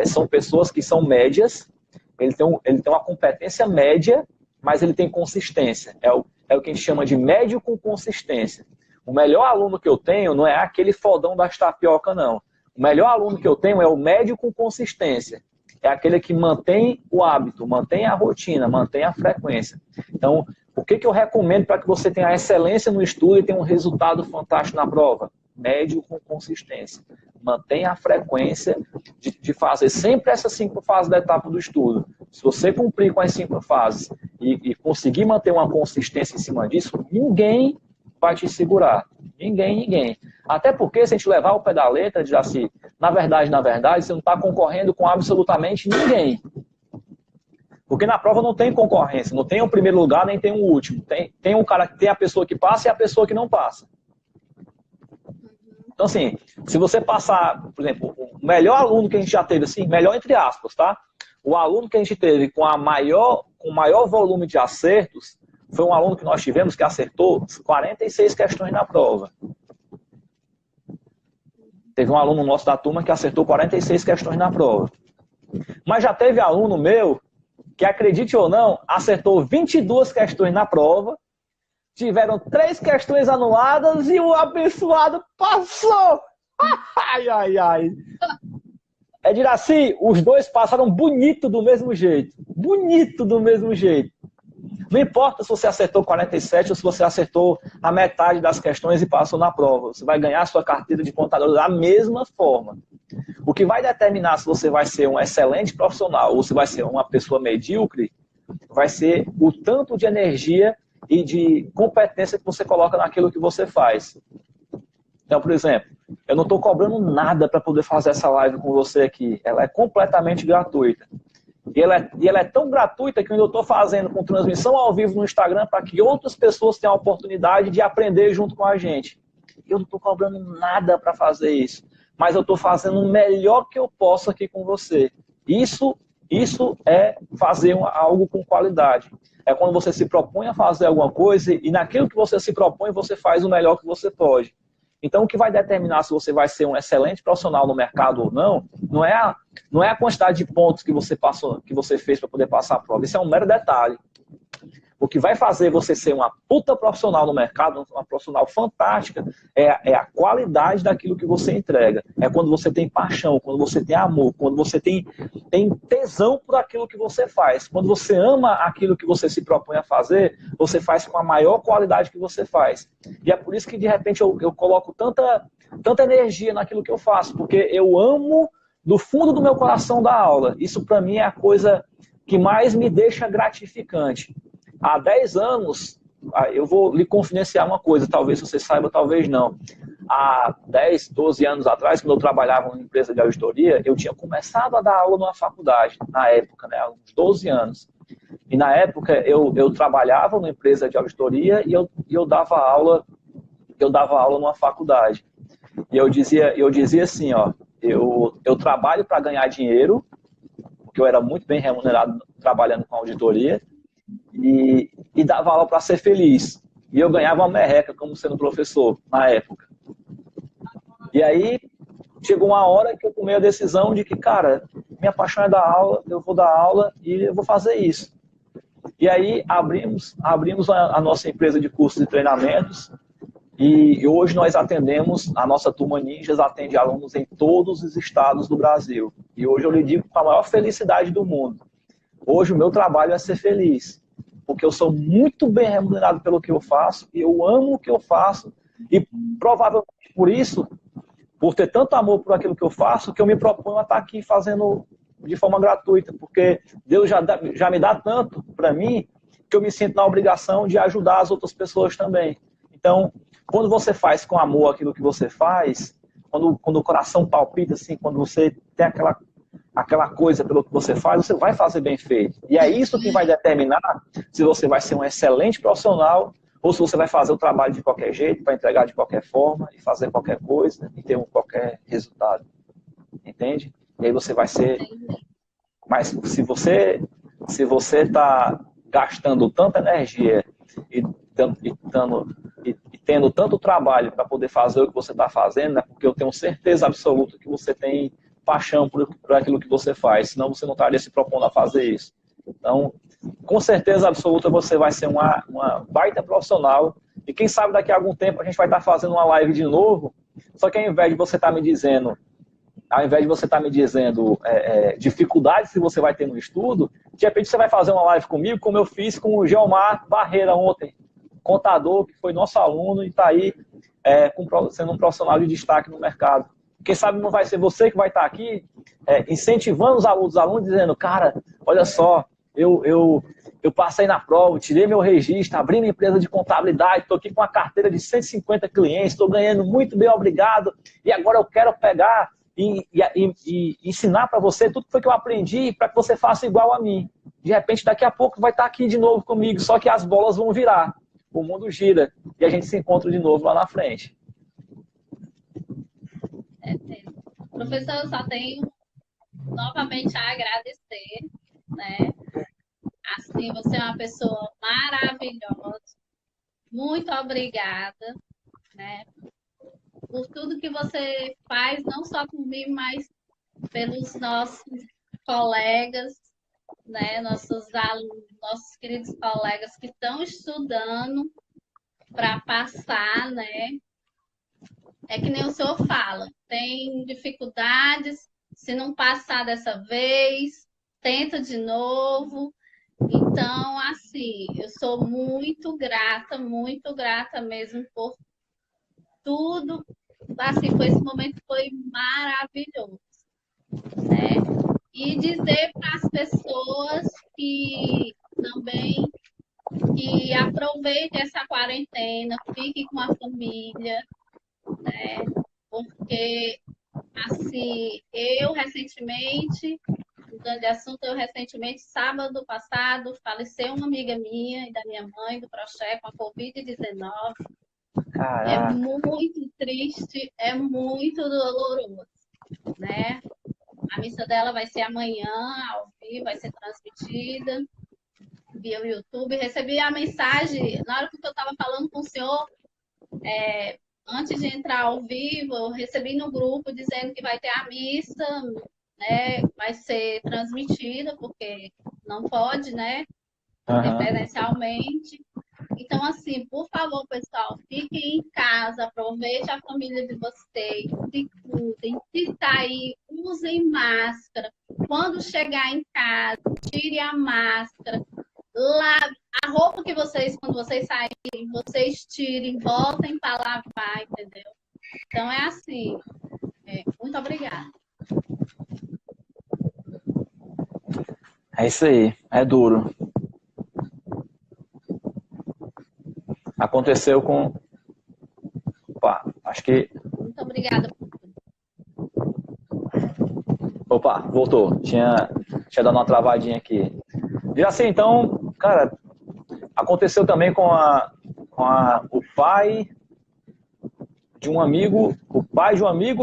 São pessoas que são médias, ele tem uma competência média, mas ele tem consistência. É o que a gente chama de médio com consistência. O melhor aluno que eu tenho não é aquele fodão das tapioca, não. O melhor aluno que eu tenho é o médio com consistência. É aquele que mantém o hábito, mantém a rotina, mantém a frequência. Então, o que eu recomendo para que você tenha excelência no estudo e tenha um resultado fantástico na prova? Médio com consistência. Mantenha a frequência de fazer sempre essas 5 fases da etapa do estudo. Se você cumprir com as 5 fases e conseguir manter uma consistência em cima disso, ninguém vai te segurar. Ninguém. Até porque, se a gente levar o pé da letra, diz assim, na verdade, você não está concorrendo com absolutamente ninguém. Porque na prova não tem concorrência, não tem o primeiro lugar, nem tem o último. Tem um cara que tem a pessoa que passa e a pessoa que não passa. Então, assim, se você passar, por exemplo, o melhor aluno que a gente já teve, assim, melhor entre aspas, tá? O aluno que a gente teve com o maior volume de acertos foi um aluno que nós tivemos que acertou 46 questões na prova. Teve um aluno nosso da turma que acertou 46 questões na prova. Mas já teve aluno meu que, acredite ou não, acertou 22 questões na prova, tiveram 3 questões anuladas e o abençoado passou! Ai. É dizer assim, os dois passaram bonito do mesmo jeito. Bonito do mesmo jeito. Não importa se você acertou 47 ou se você acertou a metade das questões e passou na prova. Você vai ganhar a sua carteira de contador da mesma forma. O que vai determinar se você vai ser um excelente profissional ou se vai ser uma pessoa medíocre vai ser o tanto de energia e de competência que você coloca naquilo que você faz. Então, por exemplo, eu não estou cobrando nada para poder fazer essa live com você aqui. Ela é completamente gratuita. E ela é tão gratuita que eu ainda estou fazendo com transmissão ao vivo no Instagram para que outras pessoas tenham a oportunidade de aprender junto com a gente. Eu não estou cobrando nada para fazer isso. Mas eu estou fazendo o melhor que eu posso aqui com você. Isso é fazer algo com qualidade. É quando você se propõe a fazer alguma coisa e naquilo que você se propõe, você faz o melhor que você pode. Então, o que vai determinar se você vai ser um excelente profissional no mercado ou não é a quantidade de pontos que você fez para poder passar a prova. Isso é um mero detalhe. O que vai fazer você ser uma puta profissional no mercado, uma profissional fantástica, é a qualidade daquilo que você entrega. É quando você tem paixão, quando você tem amor, quando você tem tesão por aquilo que você faz. Quando você ama aquilo que você se propõe a fazer, você faz com a maior qualidade que você faz. E é por isso que, de repente, eu coloco tanta energia naquilo que eu faço, porque eu amo do fundo do meu coração da aula. Isso, para mim, é a coisa que mais me deixa gratificante. Há 10 anos, eu vou lhe confidenciar uma coisa, talvez você saiba, talvez não. Há 10, 12 anos atrás, quando eu trabalhava em uma empresa de auditoria, eu tinha começado a dar aula numa faculdade, na época, né, há uns 12 anos. E na época eu trabalhava numa empresa de auditoria e eu dava aula numa faculdade. E eu dizia assim, ó, eu trabalho para ganhar dinheiro, porque eu era muito bem remunerado trabalhando com auditoria, e dava aula para ser feliz. E eu ganhava uma merreca como sendo professor, na época. E aí, chegou uma hora que eu tomei a decisão de que, cara, minha paixão é dar aula, eu vou dar aula e eu vou fazer isso. E aí, abrimos a nossa empresa de cursos e treinamentos, e hoje nós atendemos, a nossa turma Ninjas atende alunos em todos os estados do Brasil. E hoje eu lhe digo com a maior felicidade do mundo. Hoje o meu trabalho é ser feliz. porque eu sou muito bem remunerado pelo que eu faço, e eu amo o que eu faço, e provavelmente por isso, por ter tanto amor por aquilo que eu faço, que eu me proponho a estar aqui fazendo de forma gratuita, porque Deus já me dá tanto para mim, que eu me sinto na obrigação de ajudar as outras pessoas também. Então, quando você faz com amor aquilo que você faz, quando o coração palpita, assim, quando você tem aquela coisa pelo que você faz, você vai fazer bem feito. E é isso que vai determinar se você vai ser um excelente profissional ou se você vai fazer o trabalho de qualquer jeito, para entregar de qualquer forma e fazer qualquer coisa e ter qualquer resultado. Entende? E aí você vai ser... Mas se você está gastando tanta energia e tendo tanto trabalho para poder fazer o que você está fazendo, né? Porque eu tenho certeza absoluta que você tem paixão por aquilo que você faz, senão você não estaria se propondo a fazer isso. Então, com certeza absoluta você vai ser uma baita profissional, e quem sabe daqui a algum tempo a gente vai estar fazendo uma live de novo, só que ao invés de você estar me dizendo dificuldades que você vai ter no estudo, de repente você vai fazer uma live comigo, como eu fiz com o Geomar Barreira ontem, contador, que foi nosso aluno e está aí sendo um profissional de destaque no mercado. Quem sabe não vai ser você que vai estar aqui incentivando os alunos, dizendo, cara, olha só, eu passei na prova, tirei meu registro, abri minha empresa de contabilidade, estou aqui com uma carteira de 150 clientes, estou ganhando muito bem, obrigado, e agora eu quero pegar e ensinar para você tudo que foi que eu aprendi para que você faça igual a mim. De repente, daqui a pouco vai estar aqui de novo comigo, só que as bolas vão virar, o mundo gira e a gente se encontra de novo lá na frente. Professor, eu só tenho novamente a agradecer, né? Assim, você é uma pessoa maravilhosa. Muito obrigada, né? Por tudo que você faz, não só comigo, mas pelos nossos colegas, né? Nossos alunos, nossos queridos colegas que estão estudando para passar, né? É que nem o senhor fala, tem dificuldades, se não passar dessa vez, tenta de novo. Então, assim, eu sou muito grata mesmo por tudo. Assim, esse momento foi maravilhoso, né? E dizer para as pessoas que também que aproveitem essa quarentena, fiquem com a família, né? Porque, assim, eu recentemente, mudando de assunto, sábado passado, faleceu uma amiga minha e da minha mãe, do Proché, com a Covid-19. Caraca. É muito triste, é muito doloroso, né? A missa dela vai ser amanhã, ao vivo, vai ser transmitida via YouTube. Recebi a mensagem, na hora que eu estava falando com o senhor, antes de entrar ao vivo, eu recebi no grupo dizendo que vai ter a missa, né? Vai ser transmitida, porque não pode, né? Presencialmente. Então, assim, por favor, pessoal, fiquem em casa, aproveite a família de vocês, se cuidem, se sair, usem máscara. Quando chegar em casa, tire a máscara, lave a roupa que vocês, quando vocês saírem, vocês tirem, voltem para lavar, entendeu? Então, é assim. Muito obrigada. É isso aí, é duro. Aconteceu com... Opa, acho que... Muito obrigada. Opa, voltou. Tinha dado uma travadinha aqui. E assim, então, cara, aconteceu também com o pai de um amigo,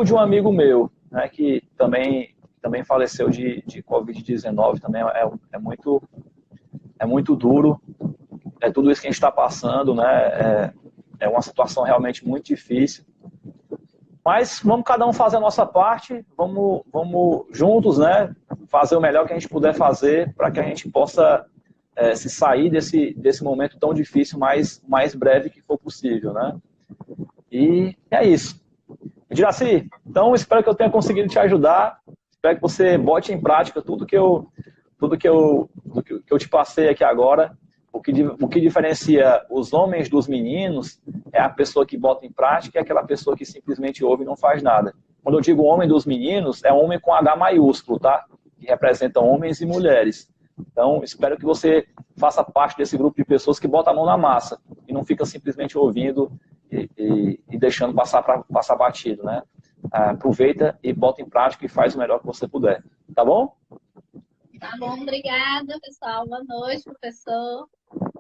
de um amigo meu, né, que também faleceu de Covid-19, também é muito duro. É tudo isso que a gente está passando, né? É uma situação realmente muito difícil. Mas vamos cada um fazer a nossa parte, vamos juntos, né? Fazer o melhor que a gente puder fazer para que a gente possa se sair desse momento tão difícil mais breve que for possível, né? E é isso. Diraci, então espero que eu tenha conseguido te ajudar, espero que você bote em prática tudo que eu te passei aqui agora. o que diferencia os homens dos meninos é a pessoa que bota em prática e aquela pessoa que simplesmente ouve e não faz nada. Quando eu digo homem dos meninos, é homem com H maiúsculo, tá? Que representa homens e mulheres. Então, espero que você faça parte desse grupo de pessoas que bota a mão na massa e não fica simplesmente ouvindo e deixando passar batido, né? Aproveita e bota em prática e faz o melhor que você puder. Tá bom? Tá bom, obrigada, pessoal. Boa noite, professor.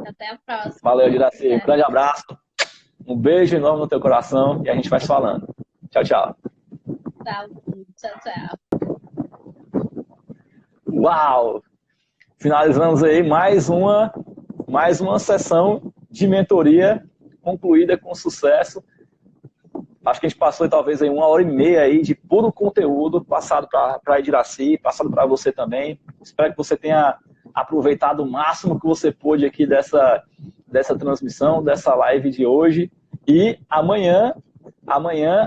Até a próxima. Valeu, Iraci. Um grande abraço. Um beijo enorme no teu coração e a gente vai se falando. Tchau, tchau. Tchau, tchau. Uau! Finalizamos aí mais uma sessão de mentoria concluída com sucesso. Acho que a gente passou talvez aí 1h30 aí de puro conteúdo passado para a Iraci, passado para você também. Espero que você tenha aproveitado o máximo que você pôde aqui dessa transmissão, dessa live de hoje. E amanhã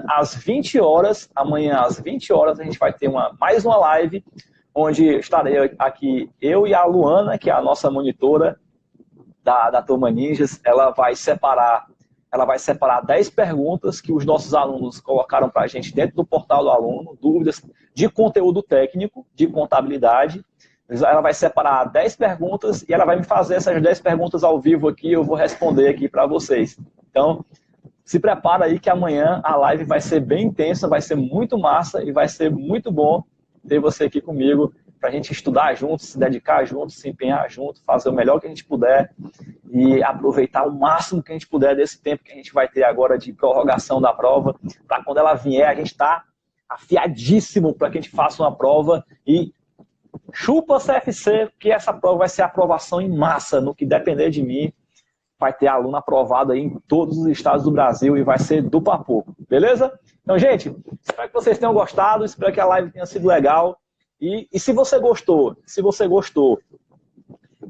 às 20 horas, a gente vai ter mais uma live onde estarei aqui eu e a Luana, que é a nossa monitora da Turma Ninjas. Ela vai separar 10 perguntas que os nossos alunos colocaram para a gente dentro do portal do aluno, dúvidas de conteúdo técnico, de contabilidade. Ela vai separar 10 perguntas e ela vai me fazer essas 10 perguntas ao vivo aqui, eu vou responder aqui para vocês. Então, se prepara aí que amanhã a live vai ser bem intensa, vai ser muito massa e vai ser muito bom ter você aqui comigo para a gente estudar junto, se dedicar junto, se empenhar junto, fazer o melhor que a gente puder e aproveitar o máximo que a gente puder desse tempo que a gente vai ter agora de prorrogação da prova, para quando ela vier a gente está afiadíssimo para que a gente faça uma prova e chupa CFC, que essa prova vai ser aprovação em massa, no que depender de mim, vai ter aluno aprovado aí em todos os estados do Brasil e vai ser do papo, beleza? Então, gente, espero que vocês tenham gostado, espero que a live tenha sido legal. E se você gostou,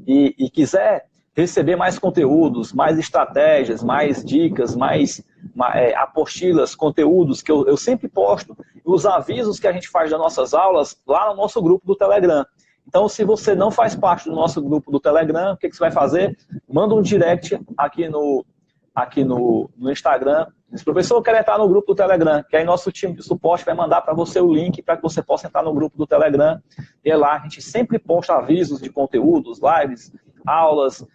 e quiser receber mais conteúdos, mais estratégias, mais dicas, mais apostilas, conteúdos que eu sempre posto, os avisos que a gente faz das nossas aulas lá no nosso grupo do Telegram. Então, se você não faz parte do nosso grupo do Telegram, o que você vai fazer? Manda um direct aqui no Instagram. Diz, professor, eu quero entrar no grupo do Telegram, que aí nosso time de suporte vai mandar para você o link para que você possa entrar no grupo do Telegram. E lá a gente sempre posta avisos de conteúdos, lives, aulas,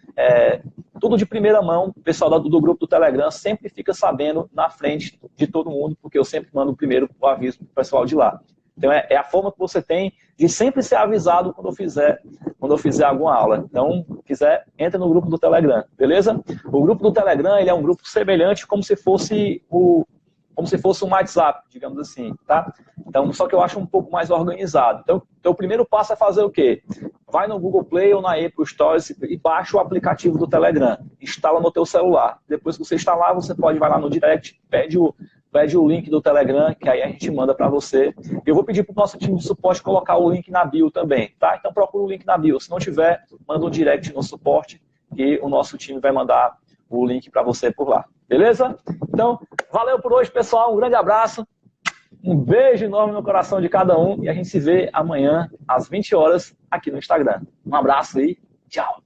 tudo de primeira mão. O pessoal do grupo do Telegram sempre fica sabendo na frente de todo mundo, porque eu sempre mando primeiro o aviso para o pessoal de lá. Então, é a forma que você tem de sempre ser avisado quando eu fizer alguma aula. Então, se quiser, entra no grupo do Telegram, beleza? O grupo do Telegram ele é um grupo semelhante como se fosse um WhatsApp, digamos assim, tá? Então, só que eu acho um pouco mais organizado. Então, o primeiro passo é fazer o quê? Vai no Google Play ou na Apple Store e baixa o aplicativo do Telegram. Instala no teu celular. Depois que você instalar, você vai lá no direct, pede o link do Telegram, que aí a gente manda para você. Eu vou pedir para o nosso time de suporte colocar o link na bio também, tá? Então procura o link na bio. Se não tiver, manda um direct no suporte e o nosso time vai mandar o link para você por lá. Beleza? Então, valeu por hoje, pessoal. Um grande abraço. Um beijo enorme no coração de cada um e a gente se vê amanhã às 20 horas aqui no Instagram. Um abraço e tchau.